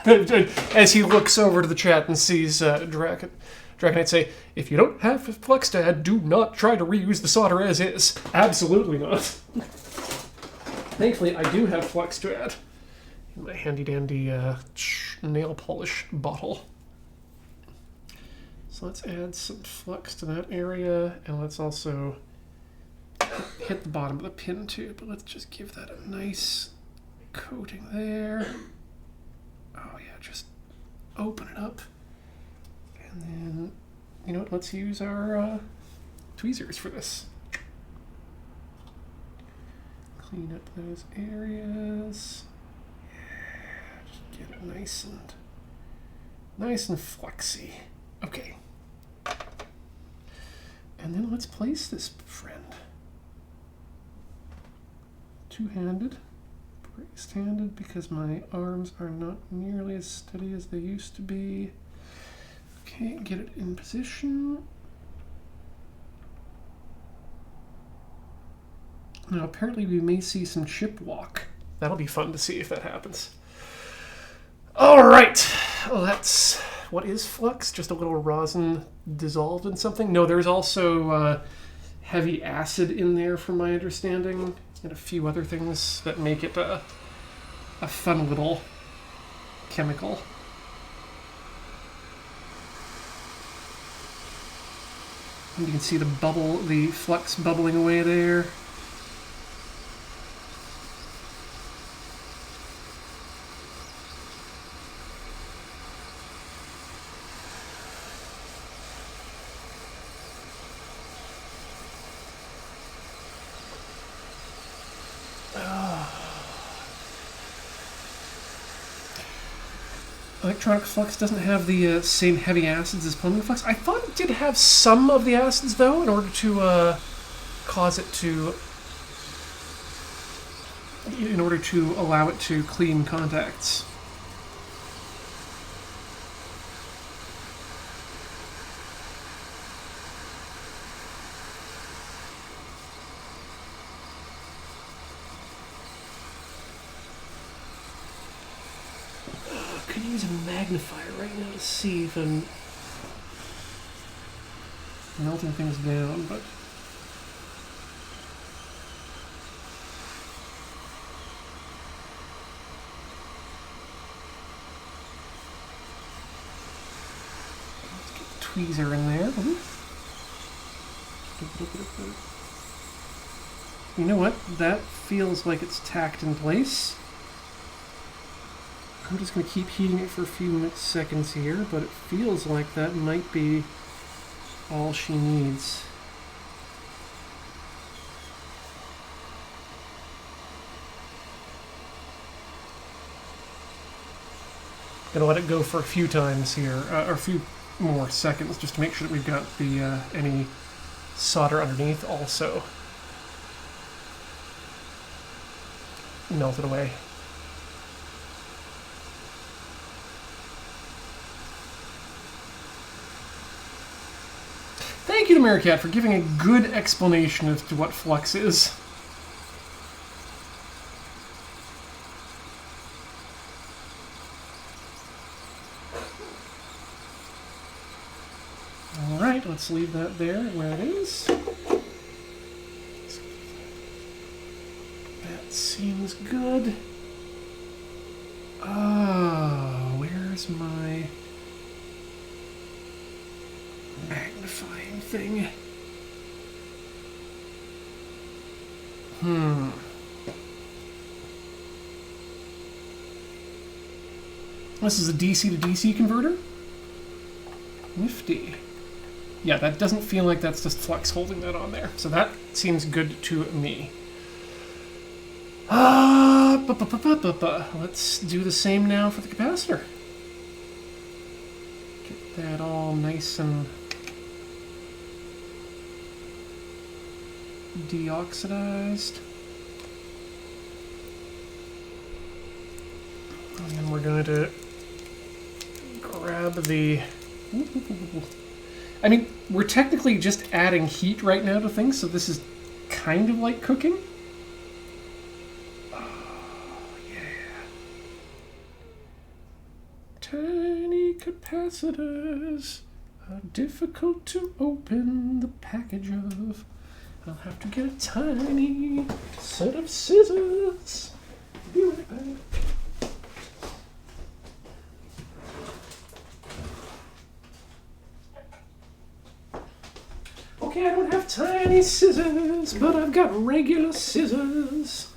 S1: As he looks over to the chat and sees Dragonite say, if you don't have flux to add, do not try to reuse the solder as is. Absolutely not. Thankfully, I do have flux to add in my handy-dandy nail polish bottle. So let's add some flux to that area, and let's also hit the bottom of the pin too, but let's just give that a nice coating there. Oh yeah, just open it up. And then, you know what, let's use our tweezers for this. Clean up those areas. Yeah, just get it nice and flexy. Okay. And then let's place this friend. Two-handed, braced-handed, because my arms are not nearly as steady as they used to be. Okay, get it in position. Now apparently we may see some chip walk. That'll be fun to see if that happens. Alright, let's... What is flux? Just a little rosin dissolved in something? No, there's also heavy acid in there, from my understanding, and a few other things that make it a fun little chemical. And you can see the flux bubbling away there. Electronic flux doesn't have the same heavy acids as plumbing flux. I thought it did have some of the acids, though, in order to cause it to... in order to allow it to clean contacts. I could use a magnifier right now to see if I'm melting things down, but... let's get the tweezer in there. You know what? That feels like it's tacked in place. I'm just going to keep heating it for a few seconds here, but it feels like that might be all she needs. Gonna let it go for a few times here, or a few more seconds, just to make sure that we've got the any solder underneath also melted away. Thank you to Meerkat for giving a good explanation as to what flux is. Alright, let's leave that there where it is. That seems good. Where's my magnifying thing? This is a DC to DC converter? Nifty. Yeah, that doesn't feel like that's just flux holding that on there. So that seems good to me. Let's do the same now for the capacitor. Get that all nice and deoxidized. And then we're going to grab the... I mean, we're technically just adding heat right now to things, so this is kind of like cooking. Tiny capacitors are difficult to open the package of. I'll have to get a tiny set of scissors. Be right back. Okay, I don't have tiny scissors, but I've got regular scissors.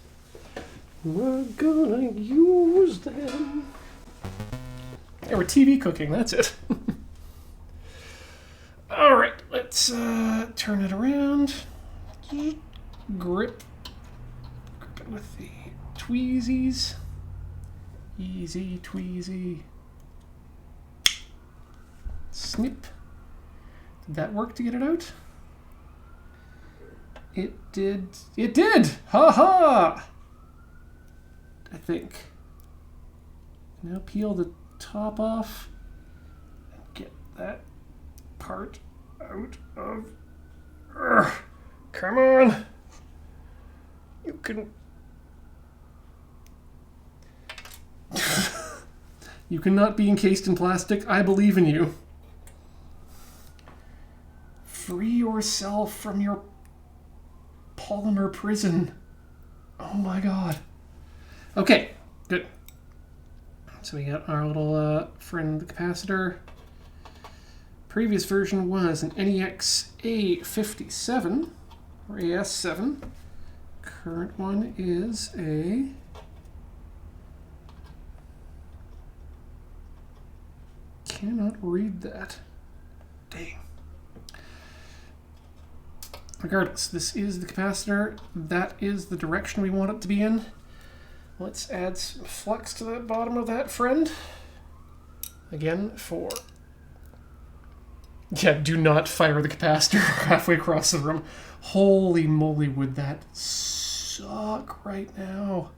S1: We're gonna use them. Yeah, we're TV cooking, that's it. Alright, let's turn it around. Grip it with the tweezies. Easy tweezy. Snip. Did that work to get it out? It did. It did! Ha ha! I think. Now peel the top off and get that part out of... Urgh. Come on! You can... You cannot be encased in plastic. I believe in you. Free yourself from your polymer prison. Oh my god. Okay, good. So we got our little friend, the capacitor. Previous version was an NEX A57 or AS7. Current one is a cannot read that. Dang. Regardless, this is the capacitor. That is the direction we want it to be in. Let's add some flux to the bottom of that friend. Again, for... Yeah, do not fire the capacitor halfway across the room. Holy moly, would that suck right now.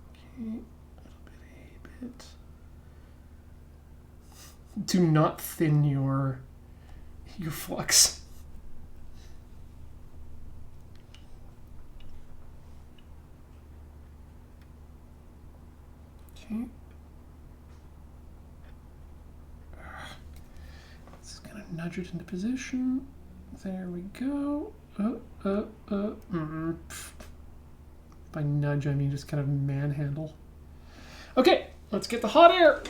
S1: Okay, a little bit. Do not thin your flux. Okay. Just gonna nudge it into position. There we go. By nudge, I mean just kind of manhandle. Okay, let's get the hot air.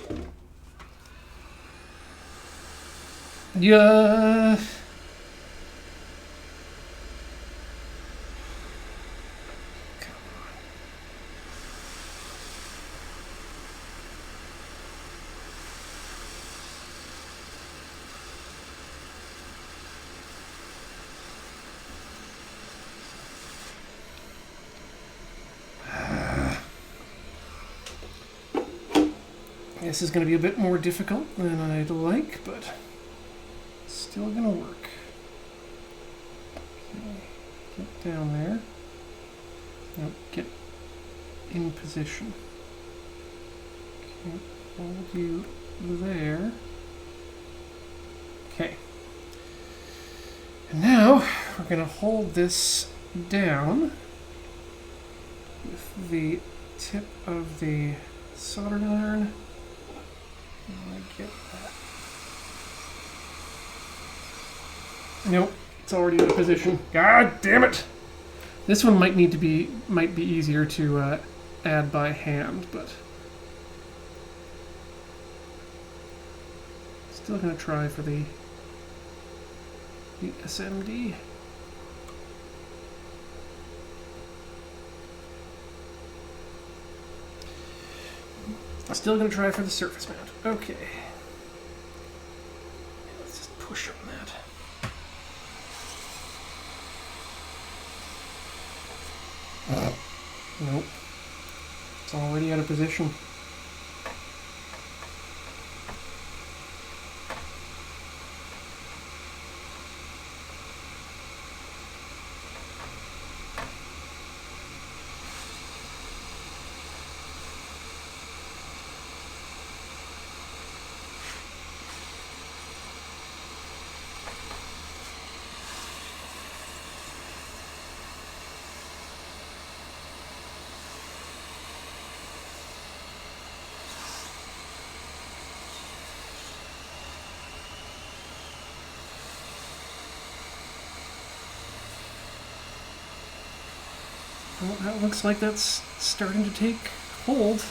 S1: Yeah. This is going to be a bit more difficult than I'd like, but still going to work. Okay. Get down there. Now get in position. Okay, hold you there. Okay. And now we're going to hold this down with the tip of the soldering iron. Get that. Nope, it's already in a position. God damn it! This one might be easier to add by hand, but still gonna try for the SMD. Still gonna try for the surface mount. Okay. Let's just push on that. Nope. It's already out of position. Well, that looks like that's starting to take hold.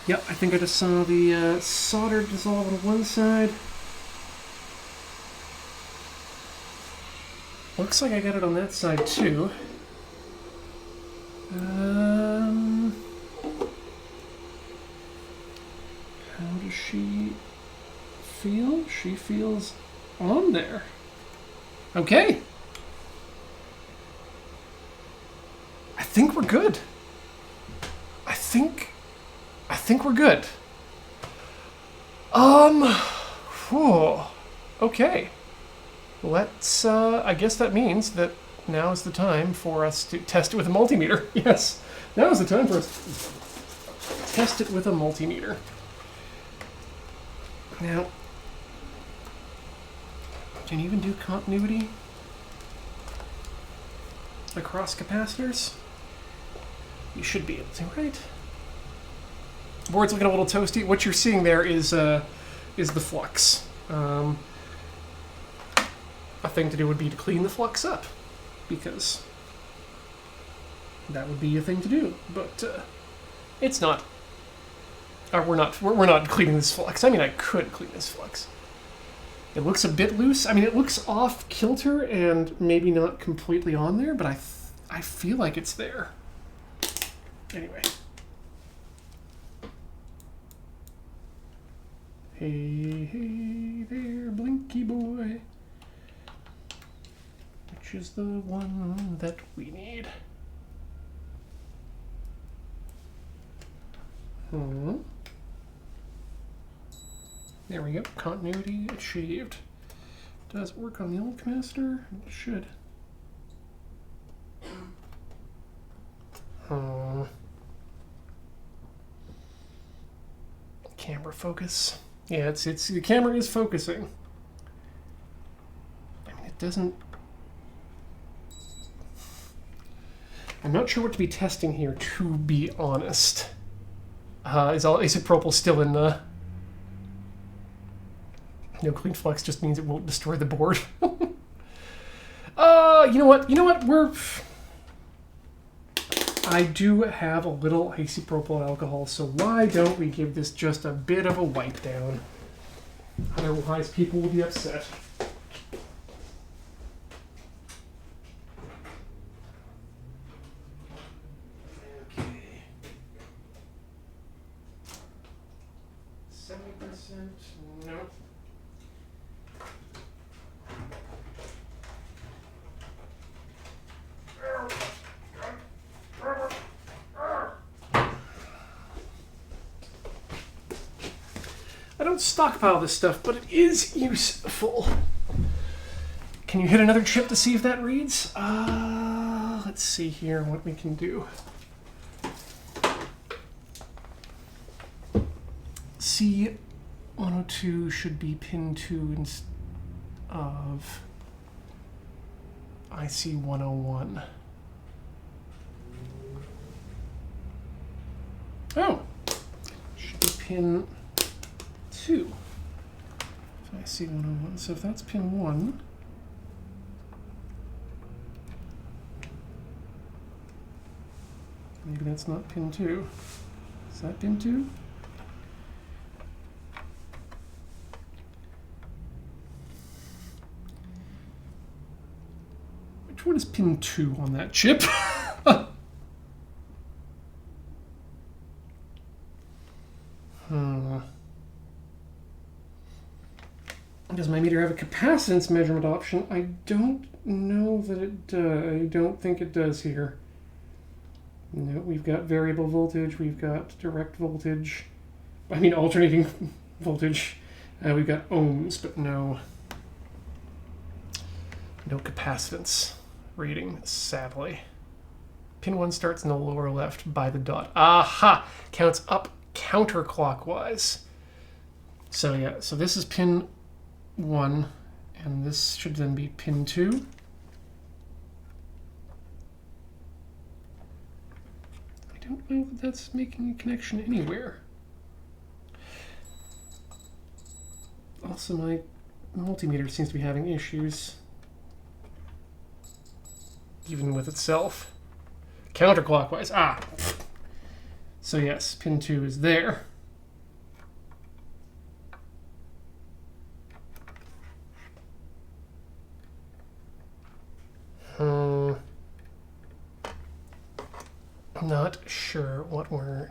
S1: Yep, I think I just saw the solder dissolve on one side. Looks like I got it on that side too. How does she feel? She feels on there. Okay. I think we're good. I think we're good. Whew. Okay. Let's, I guess that means that now is the time for us to test it with a multimeter. Yes. Now is the time for us to test it with a multimeter. Now, can you even do continuity across capacitors? You should be able to, right? Board's looking a little toasty. What you're seeing there is the flux. A thing to do would be to clean the flux up, because that would be a thing to do. But it's not. We're not cleaning this flux. I mean, I could clean this flux. It looks a bit loose. I mean, it looks off kilter and maybe not completely on there, but I feel like it's there. Anyway. Hey, hey there, Blinky boy. Which is the one that we need? There we go. Continuity achieved. Does it work on the old capacitor? It should. Camera focus. Yeah, it's the camera is focusing. I mean, it doesn't. I'm not sure what to be testing here, to be honest. Is all isopropyl still in the? No clean flux just means it won't destroy the board. You know what? I do have a little isopropyl alcohol, so why don't we give this just a bit of a wipe down? Otherwise, people will be upset. Okay. 70%? No. I don't stockpile this stuff, but it is useful. Can you hit another chip to see if that reads? Let's see here what we can do. C102 should be pin 2 instead of IC101. Oh, should be pin 2. So IC101. So if that's pin 1, maybe that's not pin 2. Is that pin 2? Which one is pin 2 on that chip? Does my meter have a capacitance measurement option, I don't know that it does. I don't think it does here. No, we've got variable voltage, we've got direct voltage. I mean alternating voltage. We've got ohms, but no capacitance reading, sadly. Pin 1 starts in the lower left by the dot. Aha! Counts up counterclockwise. So yeah, so this is pin 1, and this should then be pin 2. I don't know that that's making a connection anywhere. Also, my multimeter seems to be having issues. Even with itself. Counterclockwise. Ah! So yes, pin 2 is there. Not sure what we're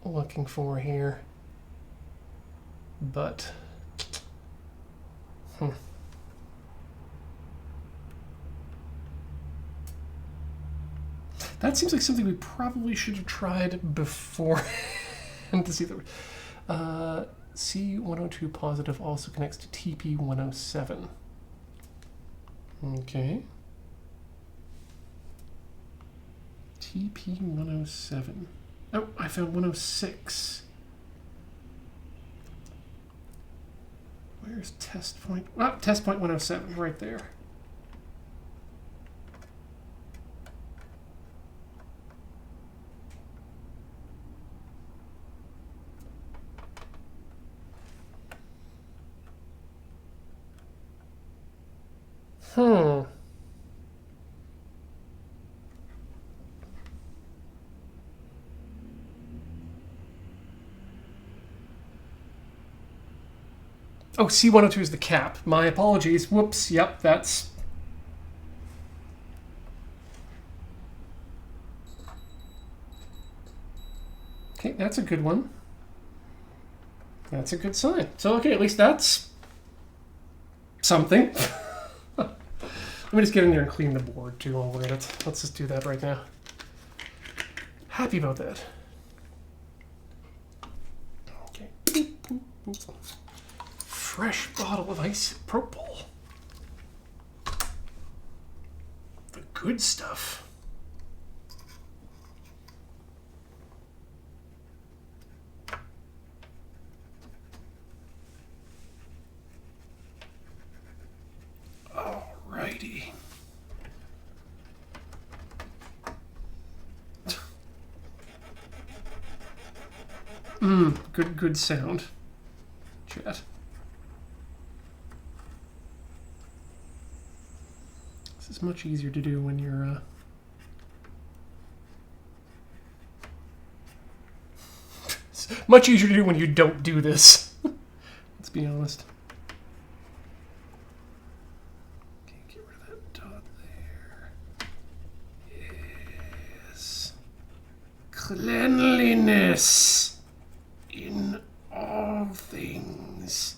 S1: looking for here. But... That seems like something we probably should have tried before. And to see the C102 positive also connects to TP107. Okay. TP107. Oh, I found 106. Where's test point? Oh, test point 107, right there. Oh, C102 is the cap. My apologies. Whoops. Yep, that's... Okay, that's a good one. That's a good sign. So, okay, at least that's something. Let me just get in there and clean the board, too, while we're at it. Let's just do that right now. Happy about that. Okay. Fresh bottle of isopropyl. The good stuff. Alrighty. Good sound. Chat. This is much easier to do when you're it's much easier to do when you don't do this. Let's be honest. Okay, get rid of that dot there. Yes. Cleanliness in all things.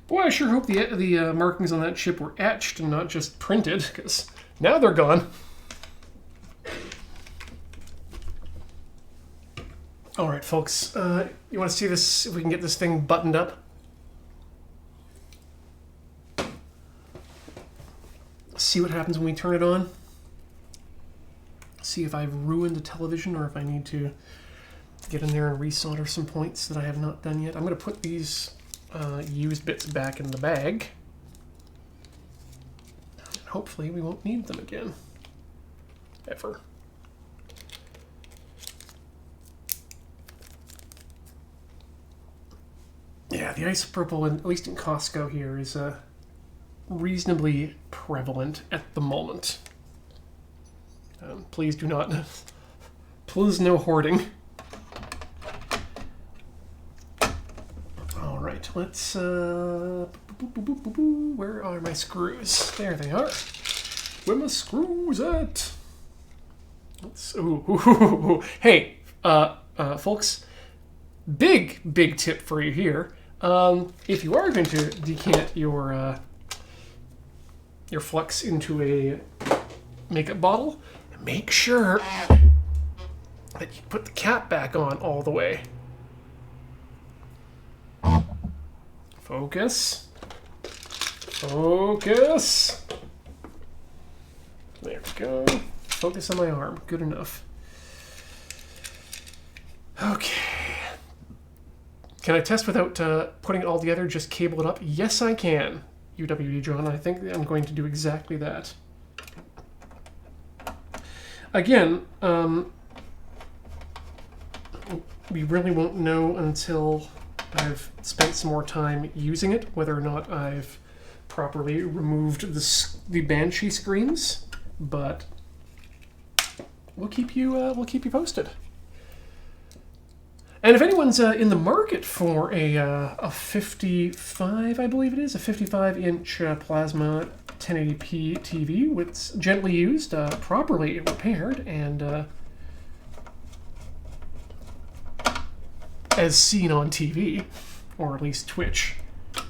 S1: Boy, I sure hope the markings on that chip were etched and not just printed, because now they're gone. All right, folks, you want to see this, if we can get this thing buttoned up? See what happens when we turn it on? See if I've ruined the television or if I need to get in there and resolder some points that I have not done yet. I'm going to put these used bits back in the bag. Hopefully we won't need them again. Ever. Yeah, the isopropyl, at least in Costco here, is reasonably prevalent at the moment. Please do not... Please no hoarding. Alright, let's... Where are my screws? There they are. Where are my screws at? Let's... Ooh. Hey, folks, big tip for you here. If you are going to decant your flux into a makeup bottle, make sure that you put the cap back on all the way. Focus. Focus. There we go. Focus on my arm. Good enough. Okay. Can I test without putting it all together? Just cable it up? Yes, I can. UWD John. I think I'm going to do exactly that. Again, we really won't know until I've spent some more time using it whether or not I've properly removed the Banshee screens, but we'll keep you posted. And if anyone's in the market for a 55, I believe it is, a 55-inch plasma 1080p TV with gently used, properly repaired, and as seen on TV, or at least Twitch,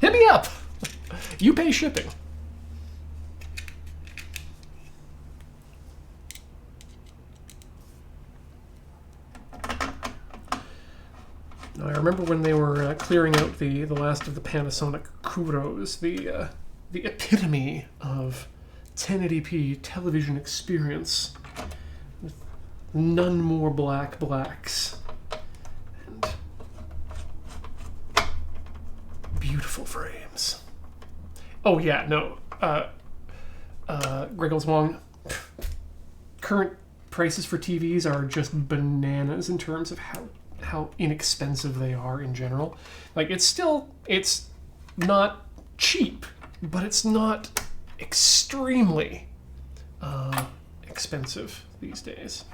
S1: hit me up! You pay shipping. Now, I remember when they were clearing out the last of the Panasonic Kuros, the epitome of 1080p television experience, with none more blacks, and beautiful frames. Oh yeah, no, Griggles Wong, current prices for TVs are just bananas in terms of how inexpensive they are in general. Like, it's not cheap, but it's not extremely expensive these days.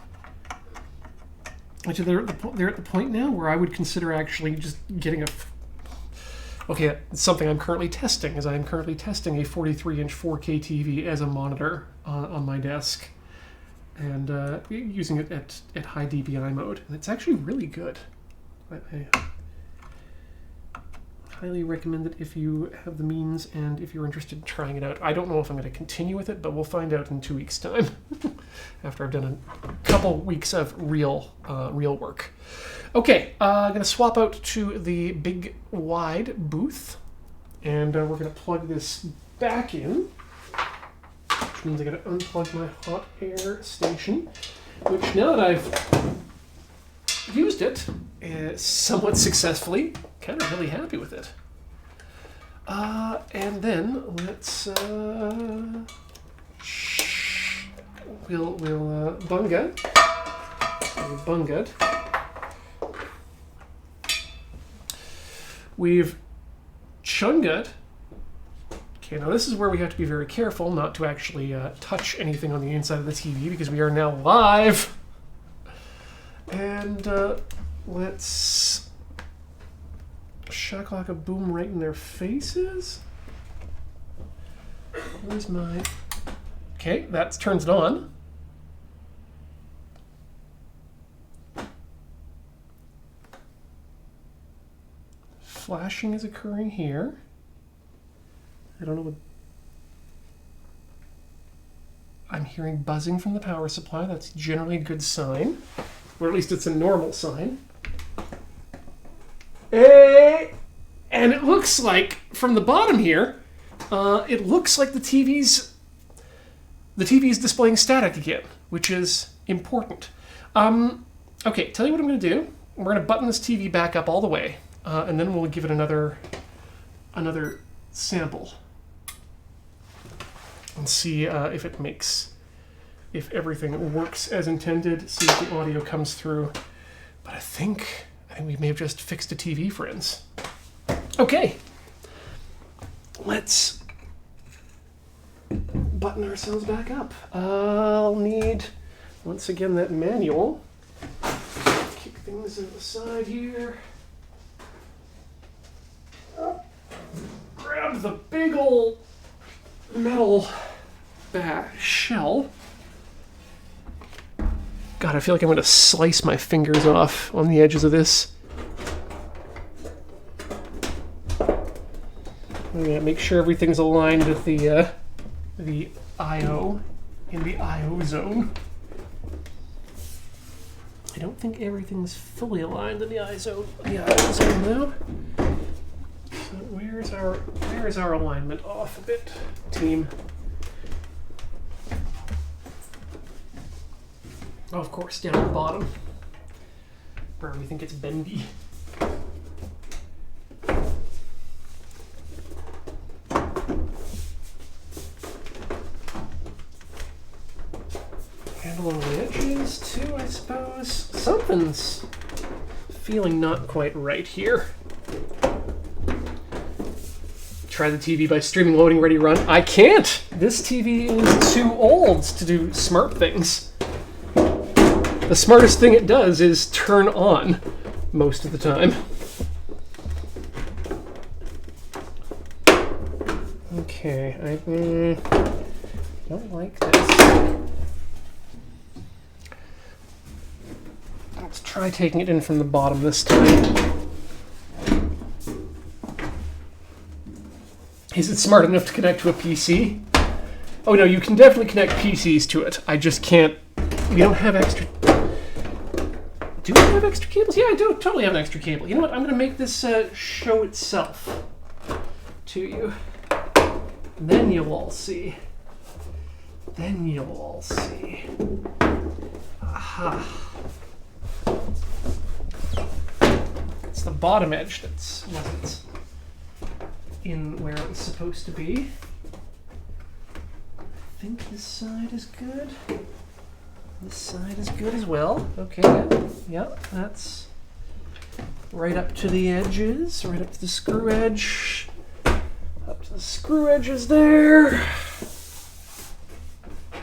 S1: Actually, they're at the point now where I would consider actually just getting okay, it's something I'm currently testing, is I'm currently testing a 43-inch 4K TV as a monitor on my desk, and using it at high DPI mode, and it's actually really good. I highly recommend it if you have the means and if you're interested in trying it out. I don't know if I'm going to continue with it, but we'll find out in 2 weeks' time after I've done a couple weeks of real work. Okay, I'm going to swap out to the big wide booth, and we're going to plug this back in, which means I got to unplug my hot air station, which now that I've used it somewhat successfly, kind of really happy with it. And then let's we'll bunga. We've chunga. Okay, now this is where we have to be very careful not to actually touch anything on the inside of the TV, because we are now live. And let's shakalaka boom right in their faces. Where's my... Okay, that turns it on. Flashing is occurring here. I don't know what... I'm hearing buzzing from the power supply. That's generally a good sign. Or at least it's a normal sign. And it looks like, from the bottom here, it looks like the TV's displaying static again, which is important. Okay, tell you what I'm going to do. We're going to button this TV back up all the way, and then we'll give it another sample and see if everything works as intended, see if the audio comes through. But I think we may have just fixed a TV, friends. Okay, let's button ourselves back up. I'll need, once again, that manual. Kick things to the side here. Grab the big old metal shell. God, I feel like I'm going to slice my fingers off on the edges of this. Yeah, make sure everything's aligned with the I/O in the I/O zone. I don't think everything's fully aligned in the I/O zone though. So where's our alignment off a bit, team? Oh, of course, down at the bottom, where everything gets bendy. And along the edges too, I suppose. Something's feeling not quite right here. Try the TV by streaming loading ready run. I can't! This TV is too old to do smart things. The smartest thing it does is turn on most of the time. Okay, I don't like this. Let's try taking it in from the bottom this time. Is it smart enough to connect to a PC? Oh no, you can definitely connect PCs to it. I just can't. We don't have extra. Do we have extra cables? Yeah, I do totally have an extra cable. You know what? I'm going to make this show itself to you. And then you'll all see. Then you'll all see. Aha. It's the bottom edge that wasn't in where it was supposed to be. I think this side is good. This side is good as well. Okay, yeah, that's right up to the edges, right up to the screw edge. Up to the screw edges there.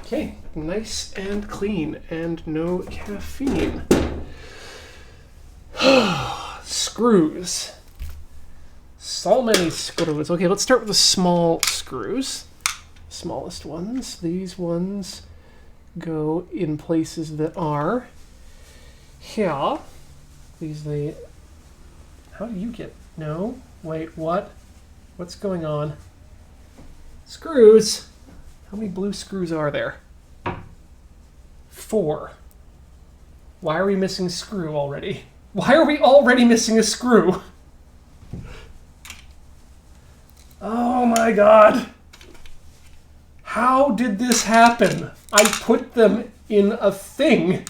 S1: Okay, nice and clean and no caffeine. Screws. So many screws. Okay, let's start with the small screws. Smallest ones. These ones go in places that are here. These the. How do you get? No. Wait. What? What's going on? Screws. How many blue screws are there? 4. Why are we missing a screw already? Why are we already missing a screw? Oh my god. How did this happen? I put them in a thing.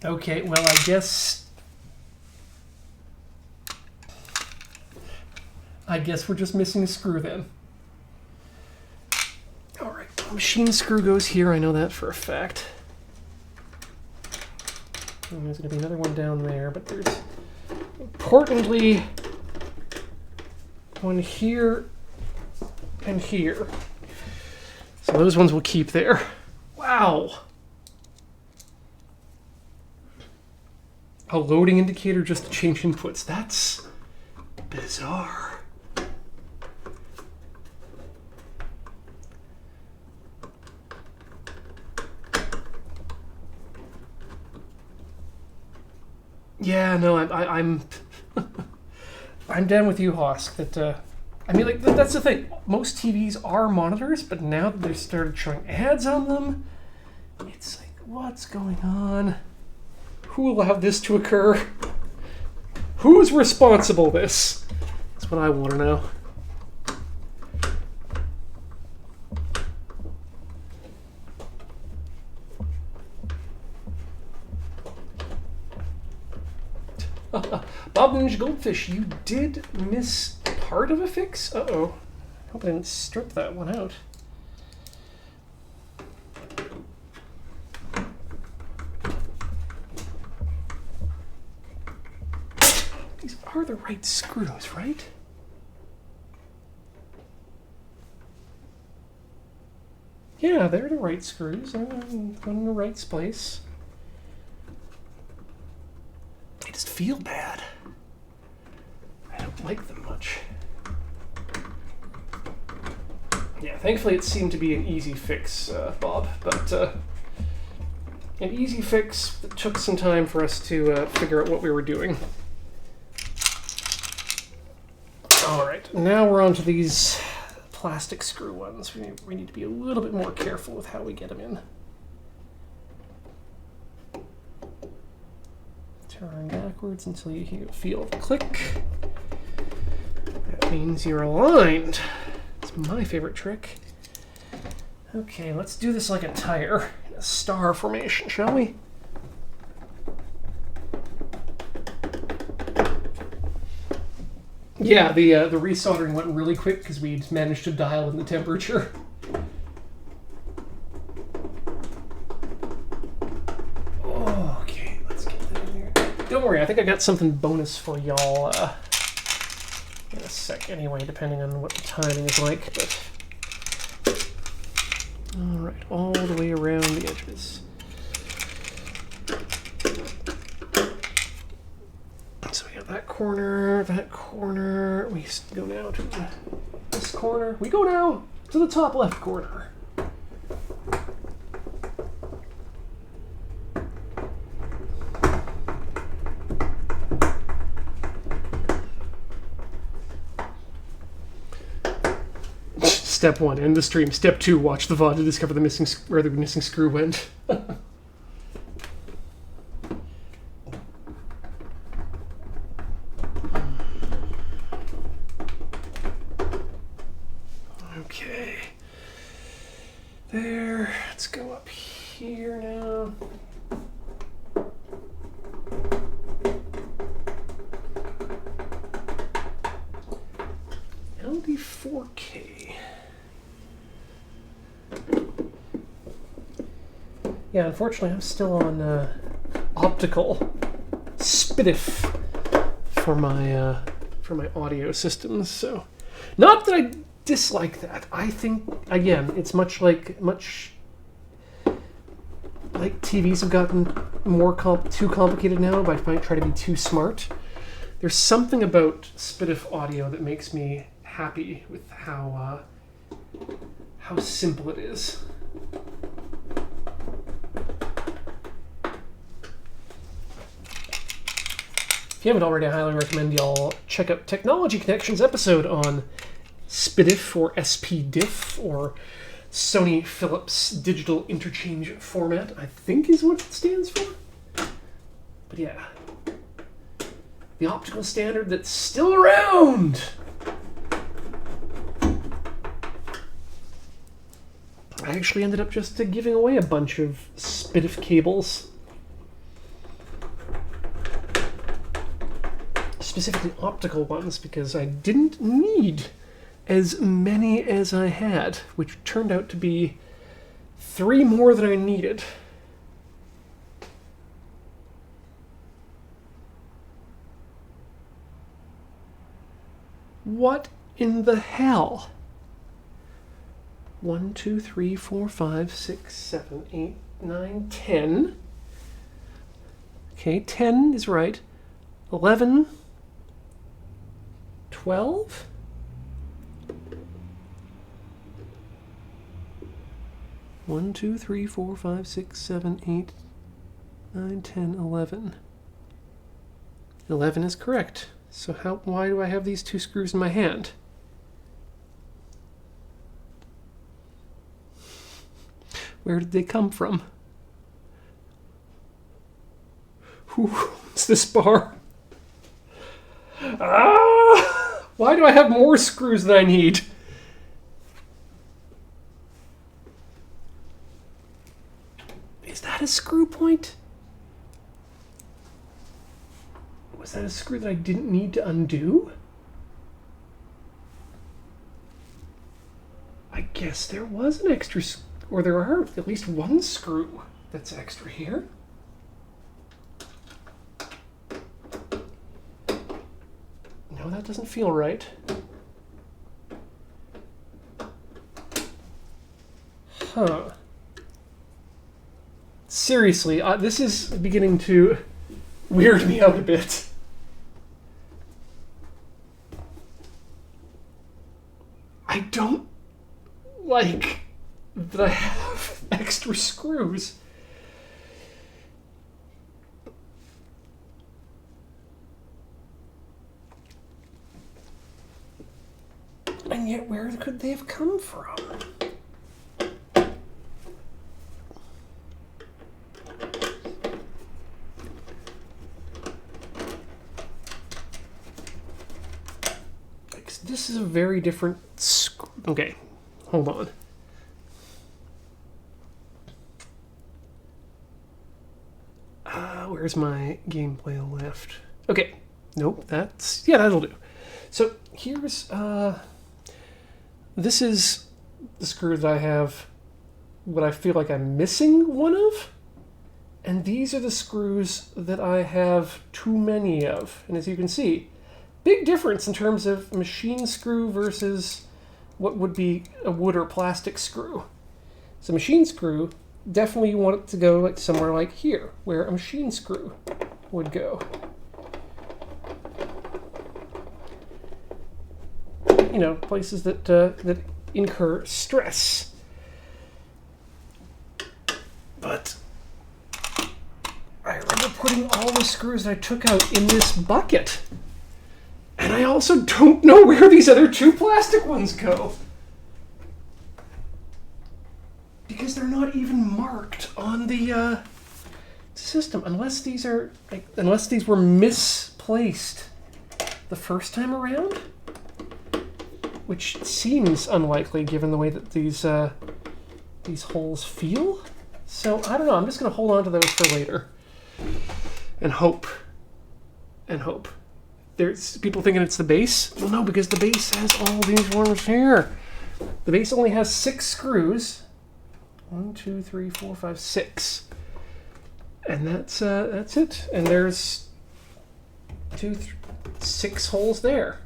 S1: Okay, well, I guess we're just missing a screw then. All right, machine screw goes here. I know that for a fact. And there's going to be another one down there, but there's importantly one here and here. So those ones will keep there. Wow. A loading indicator just to change inputs. That's bizarre. Yeah, no, I'm I'm down with you, Hosk. That I mean, like that's the thing. Most TVs are monitors, but now that they've started showing ads on them, it's like, what's going on? Who allowed this to occur? Who's responsible for this? That's what I want to know. Bob Ninja Goldfish, you did miss part of a fix? Uh-oh. I hope I didn't strip that one out. These are the right screws, right? Yeah, they're the right screws. I'm going in the right place. They just feel bad. I don't like them much. Yeah, thankfully it seemed to be an easy fix, Bob, but an easy fix that took some time for us to figure out what we were doing. All right, now we're on to these plastic screw ones. We need to be a little bit more careful with how we get them in. Turn backwards until you feel the click. That means you're aligned. It's my favorite trick. Okay, let's do this like a tire, in a star formation, shall we? Yeah, the resoldering went really quick because we'd managed to dial in the temperature. Oh, okay, let's get that in here. Don't worry, I think I got something bonus for y'all in a sec anyway, depending on what the timing is like. But all right, all the way around the edges. So we got that corner, that corner. We go now to this corner. We go now to the top left corner. Step 1, end the stream. Step 2, watch the VOD to discover where the missing screw went. Okay. There. Let's go up here now. LD4K. Yeah, unfortunately, I'm still on optical SPDIF for my audio systems. So, not that I dislike that. I think again, it's much like TVs have gotten too complicated now. But I try to be too smart. There's something about SPDIF audio that makes me happy with how simple it is. If you haven't already, I highly recommend y'all check out Technology Connections episode on SPDIF or SPDIF or Sony Philips Digital Interchange Format, I think is what it stands for. But yeah, the optical standard that's still around. I actually ended up just giving away a bunch of SPDIF cables. Specifically optical ones, because I didn't need as many as I had, which turned out to be 3 more than I needed. What in the hell? 1, 2, 3, 4, 5, 6, 7, 8, 9, 10. Okay, 10 is right. 11, 12? One, 2, 3, 4, 5, 6, 7, 8, 9, 10, 11. 11 is correct. So why do I have these 2 screws in my hand? Where did they come from? Who owns this bar? Ah! Why do I have more screws than I need? Is that a screw point? Was that a screw that I didn't need to undo? I guess there was an extra, or there are at least one screw that's extra here. No, that doesn't feel right. Huh. Seriously, this is beginning to weird me out a bit. I don't like that I have extra screws. And yet, where could they have come from? This is a very different... Okay, hold on. Where's my gameplay left? Okay, nope, that's... Yeah, that'll do. So, here's... This is the screw that I have what I feel like I'm missing one of. And these are the screws that I have too many of. And as you can see, big difference in terms of machine screw versus what would be a wood or plastic screw. So machine screw, definitely you want it to go like somewhere like here, where a machine screw would go. You know, places that that incur stress. But I remember putting all the screws that I took out in this bucket. And I also don't know where these other two plastic ones go. Because they're not even marked on the system. Unless these are, unless these were misplaced the first time around. Which seems unlikely given the way that these holes feel. So, I don't know. I'm just going to hold on to those for later. And hope. And hope. There's people thinking it's the base. Well, no, because the base has all these ones here. The base only has 6 screws. 1, 2, 3, 4, 5, 6. And that's it. And there's 6 holes there.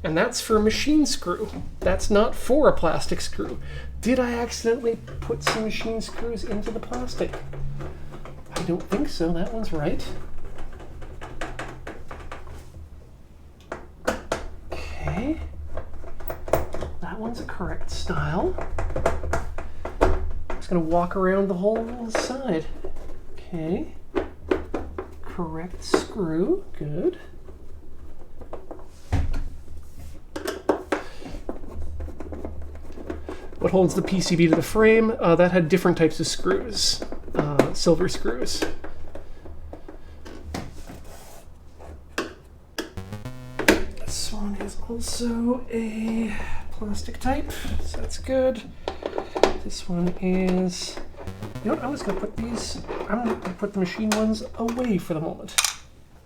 S1: And that's for a machine screw. That's not for a plastic screw. Did I accidentally put some machine screws into the plastic? I don't think so. That one's right. Okay. That one's a correct style. I'm just going to walk around the whole side. Okay. Correct screw. Good. What holds the PCB to the frame? That had different types of screws. Silver screws. This one is also a plastic type, so that's good. This one is... You know what, I'm just going to put these... I'm going to put the machine ones away for the moment.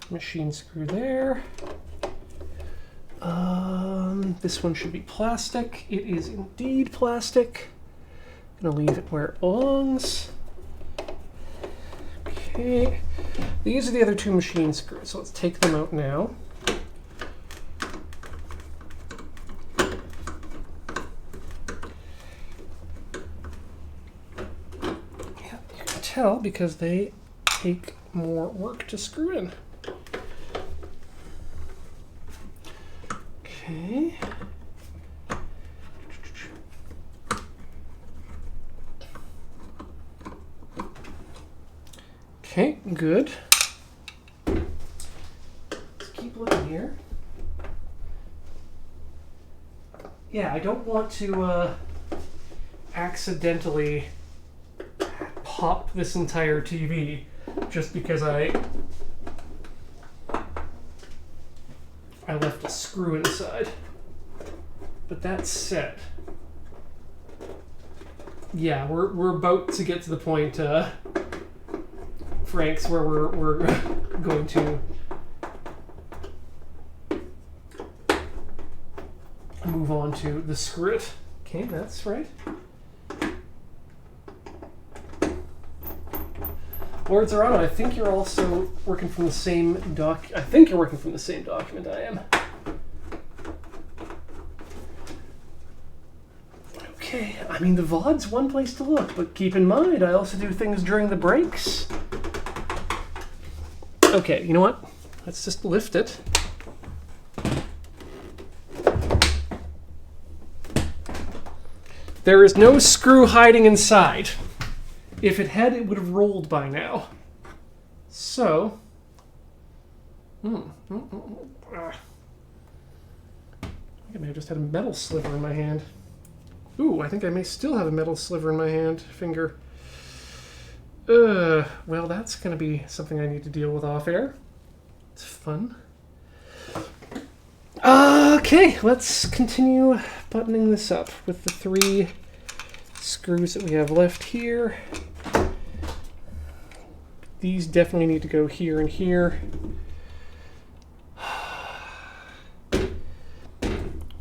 S1: Machine screw there. This one should be plastic. It is indeed plastic. I'm going to leave it where it belongs. Okay. These are the other 2 machine screws, so let's take them out now. Yeah, you can tell because they take more work to screw in. Okay. Okay, good. Let's keep looking here. Yeah, I don't want to accidentally pop this entire TV just because I left a screw inside. But that said, yeah, we're about to get to the point, Franks, where we're going to move on to the screw it. Okay, that's right. Lord Zerano, I think you're also working from the same I think you're working from the same document I am. Okay, I mean, the VOD's one place to look, but keep in mind, I also do things during the breaks. Okay, you know what? Let's just lift it. There is no screw hiding inside. If it had, it would have rolled by now. So, I may have just had a metal sliver in my hand. Ooh, I think I may still have a metal sliver in my hand, finger. Well, that's going to be something I need to deal with off air. It's fun. Okay, let's continue buttoning this up with the 3 screws that we have left here. These definitely need to go here and here.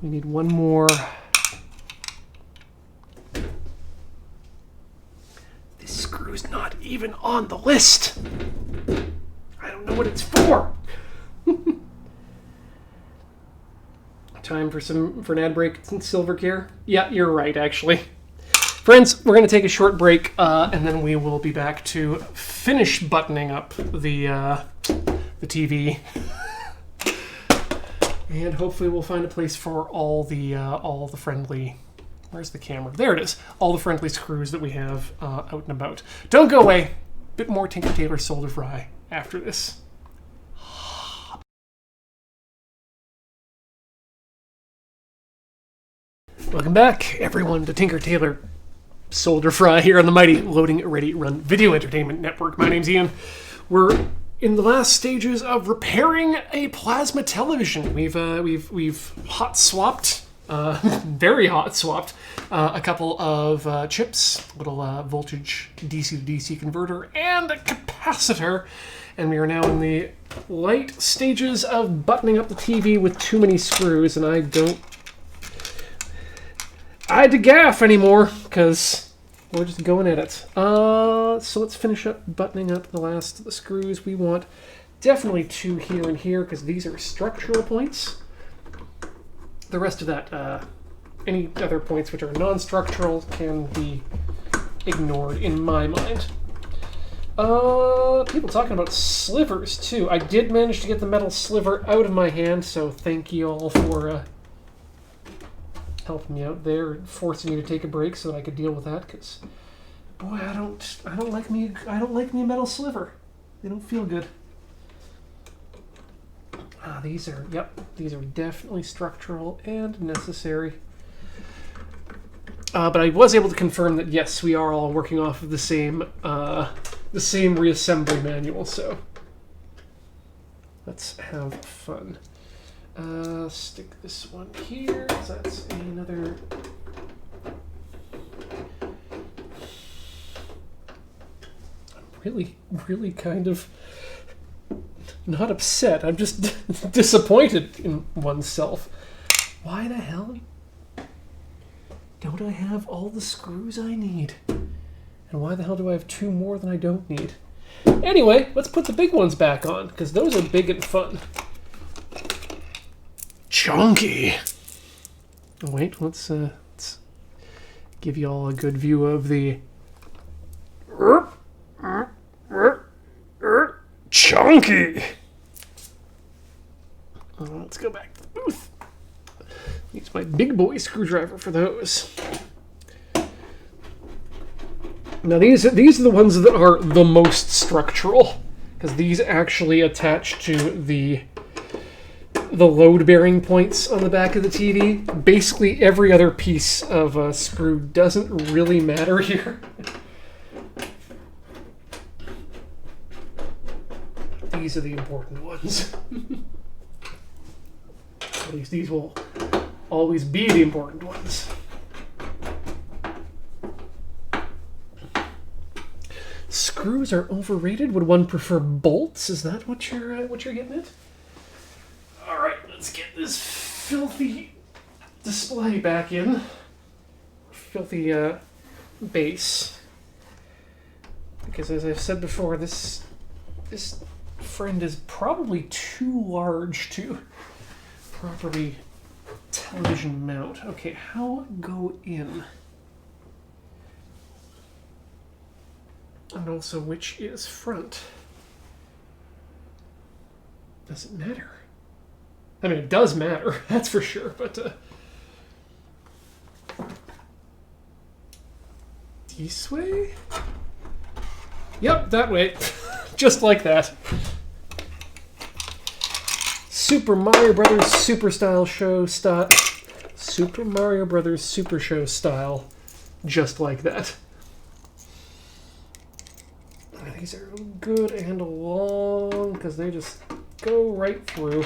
S1: We need one more. This screw's not even on the list. I don't know what it's for. Time for an ad break in silver care. Yeah, you're right, actually. Friends, we're going to take a short break, and then we will be back to finish buttoning up the TV. And hopefully we'll find a place for all the friendly... Where's the camera? There it is. All the friendly screws that we have out and about. Don't go away. Bit more Tinker Tailor Solder Fry after this. Welcome back, everyone, to Tinker Tailor Solder Fry here on the mighty Loading Ready Run Video Entertainment Network. My name's Ian. We're in the last stages of repairing a plasma television. We've hot swapped, very hot swapped, a couple of chips, little voltage DC to DC converter, and a capacitor. And we are now in the light stages of buttoning up the TV with too many screws, and I had to gaff anymore, because we're just going at it. So let's finish up buttoning up the last of the screws. We want definitely 2 here and here, because these are structural points. The rest of that, any other points which are non-structural can be ignored in my mind. People talking about slivers, too. I did manage to get the metal sliver out of my hand, so thank you all for... helping me out there, forcing me to take a break so that I could deal with that. Because, boy, I don't like me a metal sliver. They don't feel good. These are definitely structural and necessary. But I was able to confirm that yes, we are all working off of the same reassembly manual. So let's have fun. Stick this one here, 'cause that's another... I'm really kind of not upset. I'm just disappointed in oneself. Why the hell don't I have all the screws I need? And why the hell do I have 2 more than I don't need? Anyway, let's put the big ones back on, because those are big and fun. Chunky. Wait, let's give you all a good view of the chunky. Let's go back to the booth. Use my big boy screwdriver for those. Now these are the ones that are the most structural, because these actually attach to the load-bearing points on the back of the TV. Basically, every other piece of screw doesn't really matter here. These are the important ones. At least these will always be the important ones. Screws are overrated. Would one prefer bolts? Is that what you're getting at? All right, let's get this filthy display back in. Filthy base. Because as I've said before, this friend is probably too large to properly television mount. Okay, how go in? And also, which is front? Does it matter? I mean, it does matter, that's for sure, but... this way? Yep, that way. Just like that. Super Mario Brothers Super Style Show Super Mario Brothers Super Show style, just like that. These are good and long because they just go right through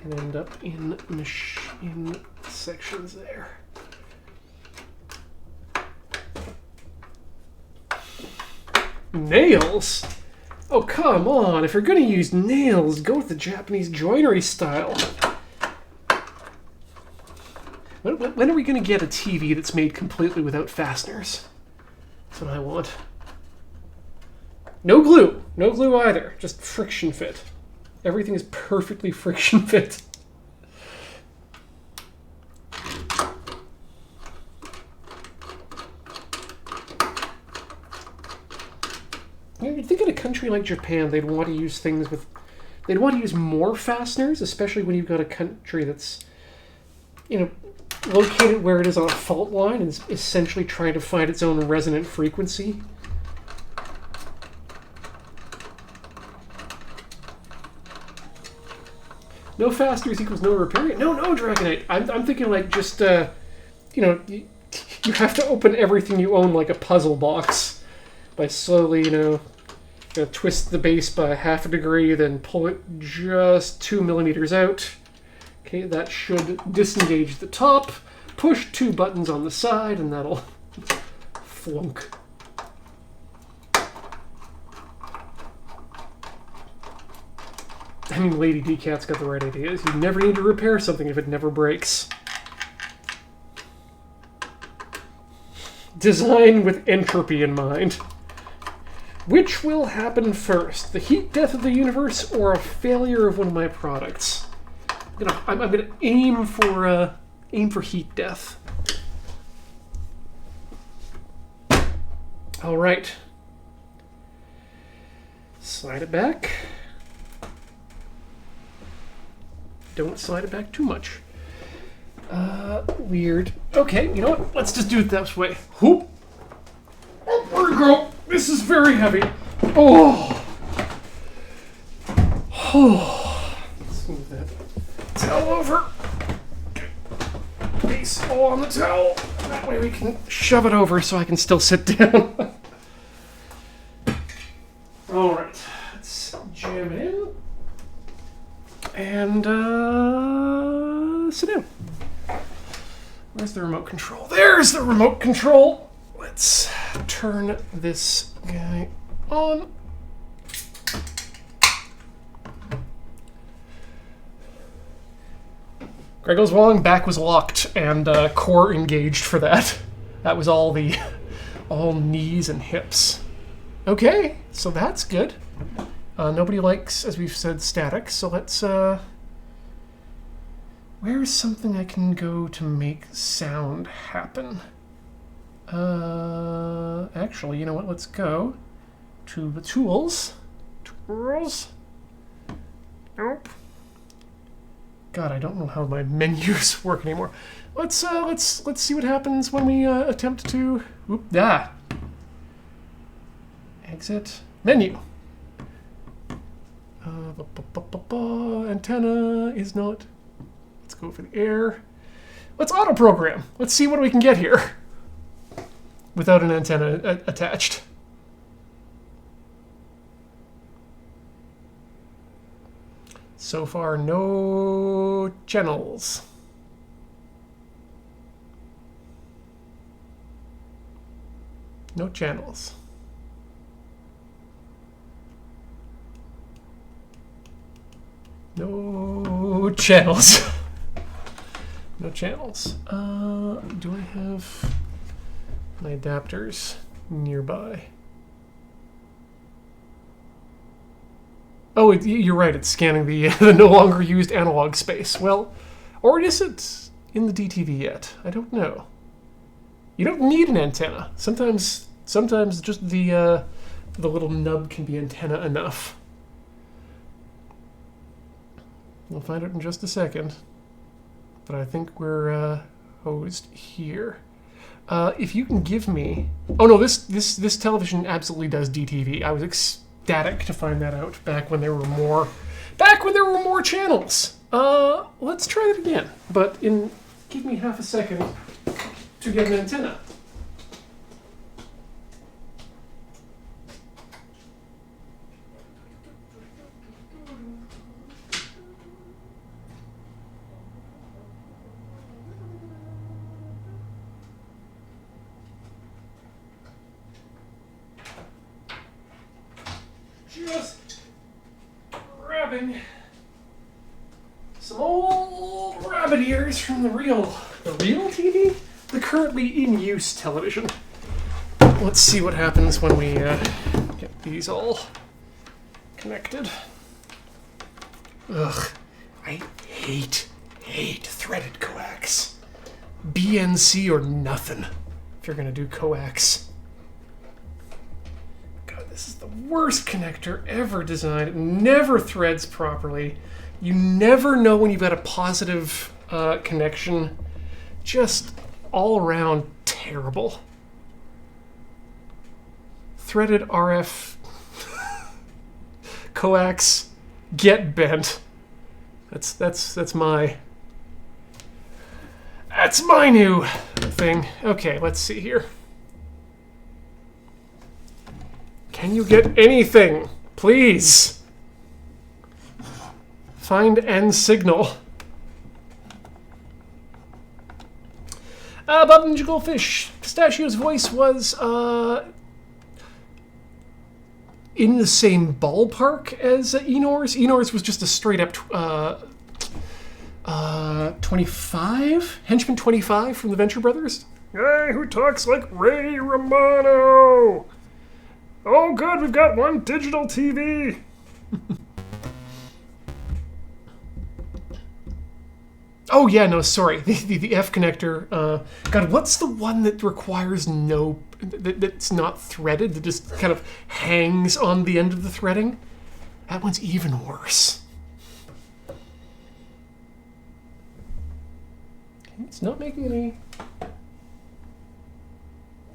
S1: and end up in sections there. Nails? Oh, come on. If you're going to use nails, go with the Japanese joinery style. When are we going to get a TV that's made completely without fasteners? That's what I want. No glue. No glue either. Just friction fit. Everything is perfectly friction fit. You'd think in a country like Japan, they'd want to use things with... They'd want to use more fasteners, especially when you've got a country that's, located where it is on a fault line and is essentially trying to find its own resonant frequency. No fasteners equals no repair. No, Dragonite. I'm thinking like just, you have to open everything you own like a puzzle box by slowly, twist the base by 1/2 degree, then pull it just 2 millimeters out. Okay, that should disengage the top. Push 2 buttons on the side, and that'll flunk. I mean, Lady D-Cat's got the right ideas. You never need to repair something if it never breaks. Design with entropy in mind. Which will happen first? The heat death of the universe or a failure of one of my products? I'm gonna aim for heat death. All right. Slide it back. Don't slide it back too much. Weird. Okay, you know what? Let's just do it this way. Whoop. Oh, there we go. This is very heavy. Oh. Let's move that towel over. Base all on the towel. That way we can shove it over so I can still sit down. All right. Let's jam it in. And sit down. Where's the remote control? There's the remote control. Let's turn this guy on. Greggles Wong back was locked and core engaged for that. That was all knees and hips. Okay, so that's good. Nobody likes, as we've said, static, so let's, where's something I can go to make sound happen? Actually, you know what, let's go to the tools. Tools? Nope. God, I don't know how my menus work anymore. Let's see what happens when we, attempt to, exit, menu. Antenna is not. Let's go for the air. Let's auto program. Let's see what we can get here without an antenna attached. So far, no channels. No channels. No channels. No channels. Do I have my adapters nearby? Oh, you're right. It's scanning the no longer used analog space. Well, or is it in the DTV yet? I don't know. You don't need an antenna. Sometimes just the little nub can be antenna enough. We'll find out in just a second. But I think we're hosed here. If you can give me... Oh no, this television absolutely does DTV. I was ecstatic to find that out back when there were more channels. Let's try that again. But give me half a second to get an antenna. Just grabbing some old rabbit ears from the real TV? The currently in use television. Let's see what happens when we get these all connected. Ugh, I hate threaded coax. BNC or nothing if you're gonna do coax. This is the worst connector ever designed. It never threads properly. You never know when you've got a positive connection. Just all around terrible. Threaded RF coax, get bent. That's my new thing. Okay, let's see here. Can you get anything, please? Find end signal. Bob Ninja Goldfish. Pistachio's voice was in the same ballpark as Enor's. Enor's was just a straight up 25? Henchman 25 from the Venture Brothers? Guy who talks like Ray Romano. Oh, good, we've got one digital TV. Oh, yeah, no, sorry. The F connector. God, what's the one that requires that's not threaded, that just kind of hangs on the end of the threading? That one's even worse. It's not making any...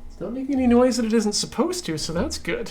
S1: It's not making any noise that it isn't supposed to, so that's good.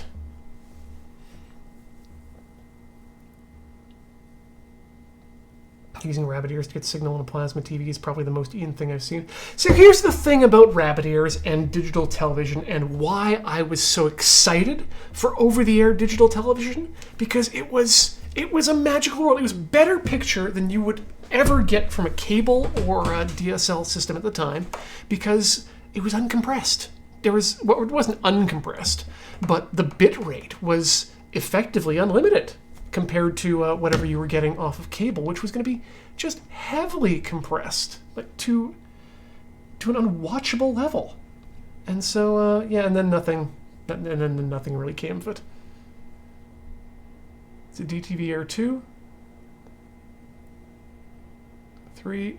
S1: Using rabbit ears to get signal on a plasma TV is probably the most Ian thing I've seen. So here's the thing about rabbit ears and digital television and why I was so excited for over-the-air digital television, because it was a magical world. It was better picture than you would ever get from a cable or a DSL system at the time, because it was uncompressed. It wasn't uncompressed, but the bit rate was effectively unlimited compared to whatever you were getting off of cable, which was going to be just heavily compressed, like to an unwatchable level. And so, yeah, and then nothing really came of it. It's a DTV Air 2. 3,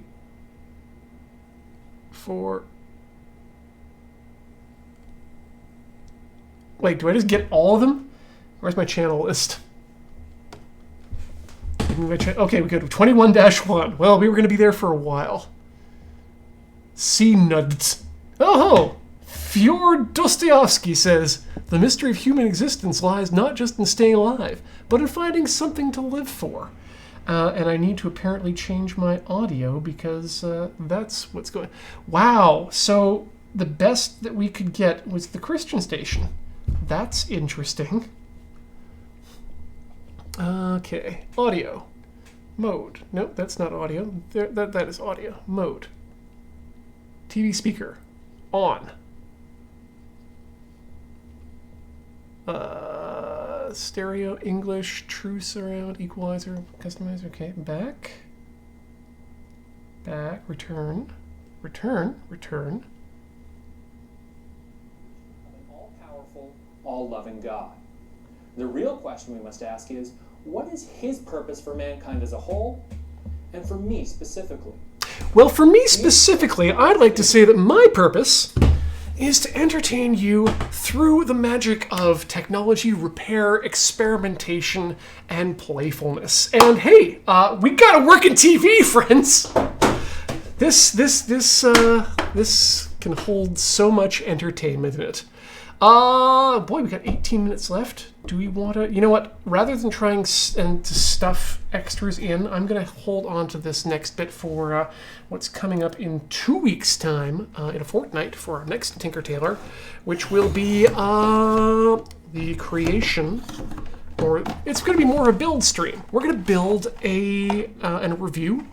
S1: 4. Wait, do I just get all of them? Where's my channel list? Okay, we go to 21-1. Well, we were going to be there for a while. C-Nuds. Oh, Fyodor Dostoevsky says, the mystery of human existence lies not just in staying alive, but in finding something to live for. And I need to apparently change my audio because that's what's going on. Wow, so the best that we could get was the Christian station. That's interesting. Okay, audio. Mode. Nope, that's not audio. That is audio. Mode. TV speaker. On. Stereo, English, true surround, equalizer, customizer. Okay, back. Back, return. Return. An
S3: all-powerful, all-loving God. The real question we must ask is, what is his purpose for mankind as a whole, and for me specifically?
S1: Well, for me specifically, I'd like to say that my purpose is to entertain you through the magic of technology, repair, experimentation, and playfulness. And hey, we got a working TV, friends! This can hold so much entertainment in it. Boy, we got 18 minutes left. Do we want to... You know what? Rather than trying to stuff extras in, I'm going to hold on to this next bit for what's coming up in 2 weeks' time, in a fortnight, for our next Tinker Tailor, which will be the creation... Or it's going to be more of a build stream. We're going to build and review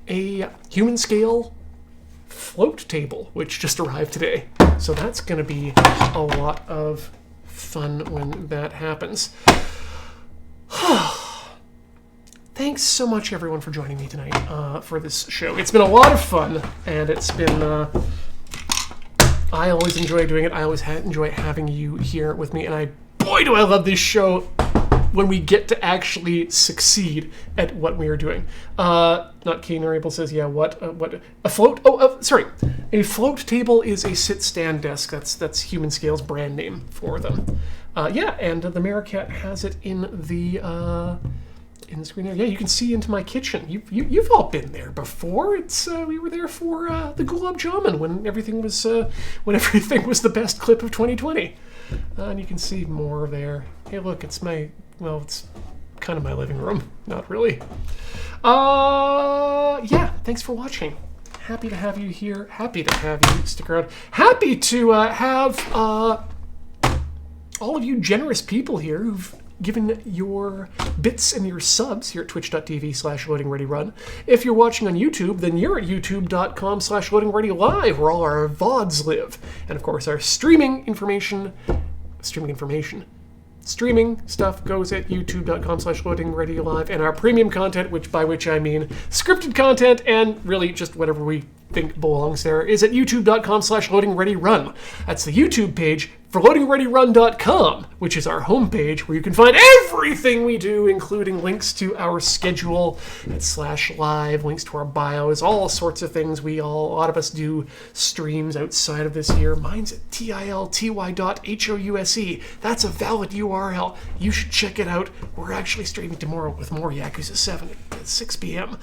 S1: a human scale float table, which just arrived today. So that's going to be a lot of fun when that happens. Thanks so much, everyone, for joining me tonight for this show. It's been a lot of fun, and it's been... I always enjoy doing it. I always enjoy having you here with me, and boy, do I love this show when we get to actually succeed at what we are doing. Not Keen or Able says, yeah, what a float? Sorry. A float table is a sit-stand desk. That's Human Scale's brand name for them. Yeah, and the Meerkat has it in the screen there. Yeah, you can see into my kitchen. You've all been there before. It's we were there for the Gulab Jamun when everything was the best clip of 2020. And you can see more there. Hey, look, it's kind of my living room. Not really. Yeah, thanks for watching. Happy to have you here. Happy to have you stick around. Happy to have all of you generous people here who've given your bits and your subs here at twitch.tv/loadingreadyrun. If you're watching on YouTube, then you're at youtube.com/loadingreadylive, where all our VODs live. And of course, our streaming stuff goes at youtube.com/loadingreadylive, and our premium content, by which I mean scripted content and really just whatever we think belongs there, is at youtube.com/loadingreadyrun. That's the YouTube page for loadingreadyrun.com, which is our homepage where you can find everything we do, including links to our schedule at /live, links to our bios, all sorts of things. A lot of us do streams outside of this here. Mine's at tilty.house. That's a valid URL. You should check it out. We're actually streaming tomorrow with more Yakuza 7 at 6 p.m.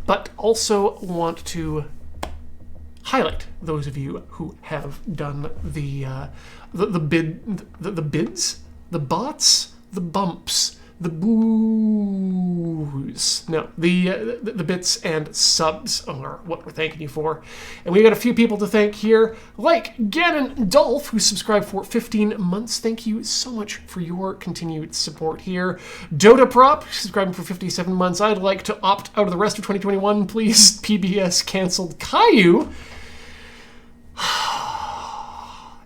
S1: But also want to highlight those of you who have done the bids, the bots, the bumps, the boos. No, the bits and subs are what we're thanking you for. And we got a few people to thank here, like Gannon Dolph, who subscribed for 15 months. Thank you so much for your continued support here. Dota Prop, subscribing for 57 months. I'd like to opt out of the rest of 2021, please. PBS canceled. Caillou.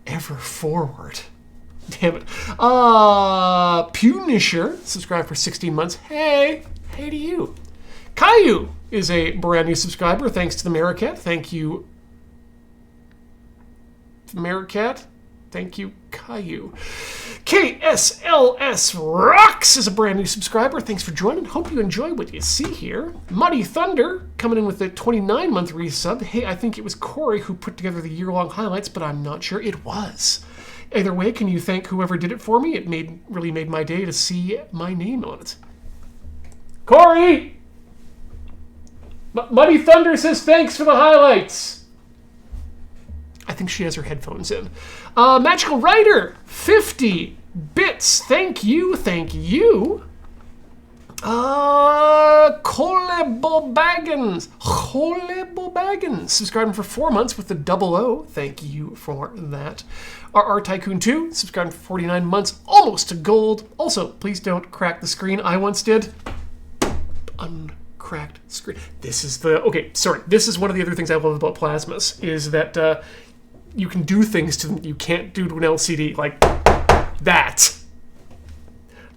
S1: Ever forward. Damn it. Punisher, subscribed for 16 months. Hey to you. Caillou is a brand new subscriber, thanks to the Meerkat. Thank you, Meerkat. Thank you, Caillou. KSLS Rocks is a brand new subscriber. Thanks for joining. Hope you enjoy what you see here. Muddy Thunder coming in with a 29-month resub. Hey, I think it was Corey who put together the year-long highlights, but I'm not sure. It was. Either way, can you thank whoever did it for me? It really made my day to see my name on it. Corey! Muddy Thunder says thanks for the highlights. I think she has her headphones in. Magical Rider, 50 bits. Thank you. Colebo Baggins, subscribing for 4 months with the 00. Thank you for that. RR Tycoon 2, subscribing for 49 months, almost to gold. Also, please don't crack the screen. I once did. Uncracked screen. This is one of the other things I love about plasmas, is that you can do things to them you can't do to an LCD, like that.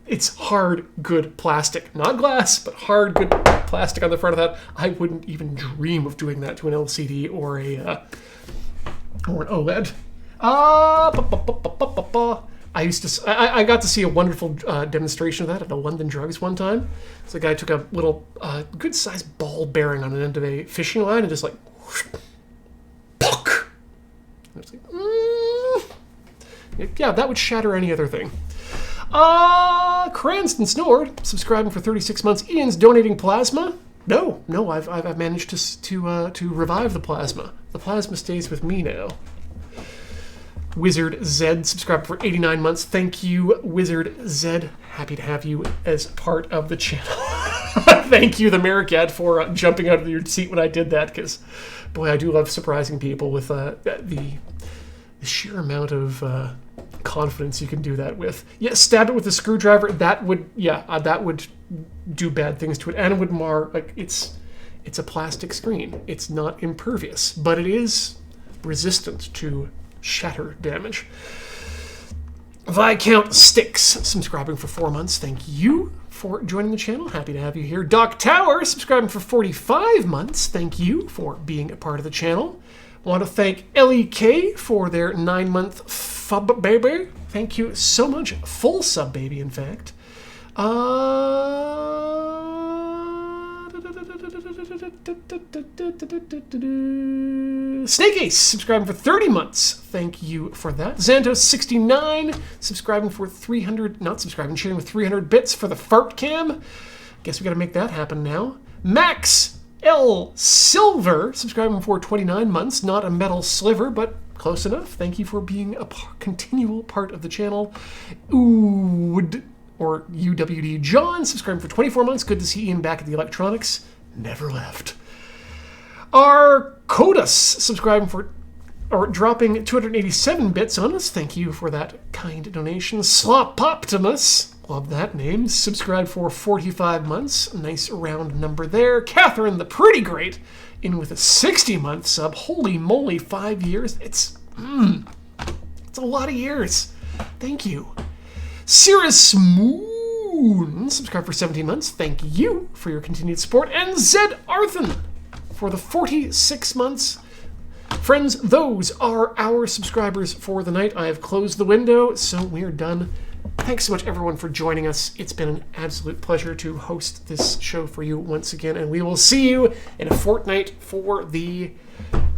S1: It's hard, good plastic. Not glass, but hard, good plastic on the front of that. I wouldn't even dream of doing that to an LCD or an OLED. I got to see a wonderful demonstration of that at the London Drugs one time. So the guy took a little good-sized ball bearing on an end of a fishing line and just like, whoosh, pock. And it's like, yeah, that would shatter any other thing. Cranston Snord, subscribing for 36 months. Ian's donating plasma. No, I've managed to revive the plasma. The plasma stays with me now. Wizard Z subscribed for 89 months. Thank you, Wizard Z. Happy to have you as part of the channel. Thank you, the Merricat, for jumping out of your seat when I did that, because, boy, I do love surprising people with the sheer amount of confidence you can do that with. Yeah, stab it with a screwdriver. That would do bad things to it, and it would mar. Like it's a plastic screen. It's not impervious, but it is resistant to shatter damage. Viscount Sticks subscribing for 4 months. Thank you for joining the channel. Happy to have you here. Doc Tower subscribing for 45 months. Thank you for being a part of the channel. I want to thank LEK for their 9-month fub baby. Thank you so much. Full sub baby, in fact. Snake Ace subscribing for 30 months. Thank you for that. Xantos69 subscribing for 300, not subscribing, sharing with 300 bits for the fart cam. Guess we gotta make that happen now. Max L Silver subscribing for 29 months. Not a metal sliver, but close enough. Thank you for being a continual part of the channel. Ood, or UWD John subscribing for 24 months. Good to see Ian back at the electronics. Never left. Arcodus subscribing for, or dropping 287 bits on us. Thank you for that kind donation. Slopoptimus, love that name, subscribed for 45 months. Nice round number there. Catherine the Pretty Great in with a 60-month sub. Holy moly, 5 years. It's a lot of years. Thank you. Cirrus Moon subscribed for 17 months. Thank you for your continued support. And Zed Arthen for the 46 months. Friends, those are our subscribers for the night. I have closed the window, so we are done. Thanks so much, everyone, for joining us. It's been an absolute pleasure to host this show for you once again, and we will see you in a fortnight for the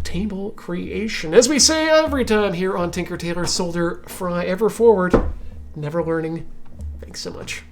S1: table creation. As we say every time here on Tinker, Tailor, Solder, Fry, ever forward, never learning. Thanks so much.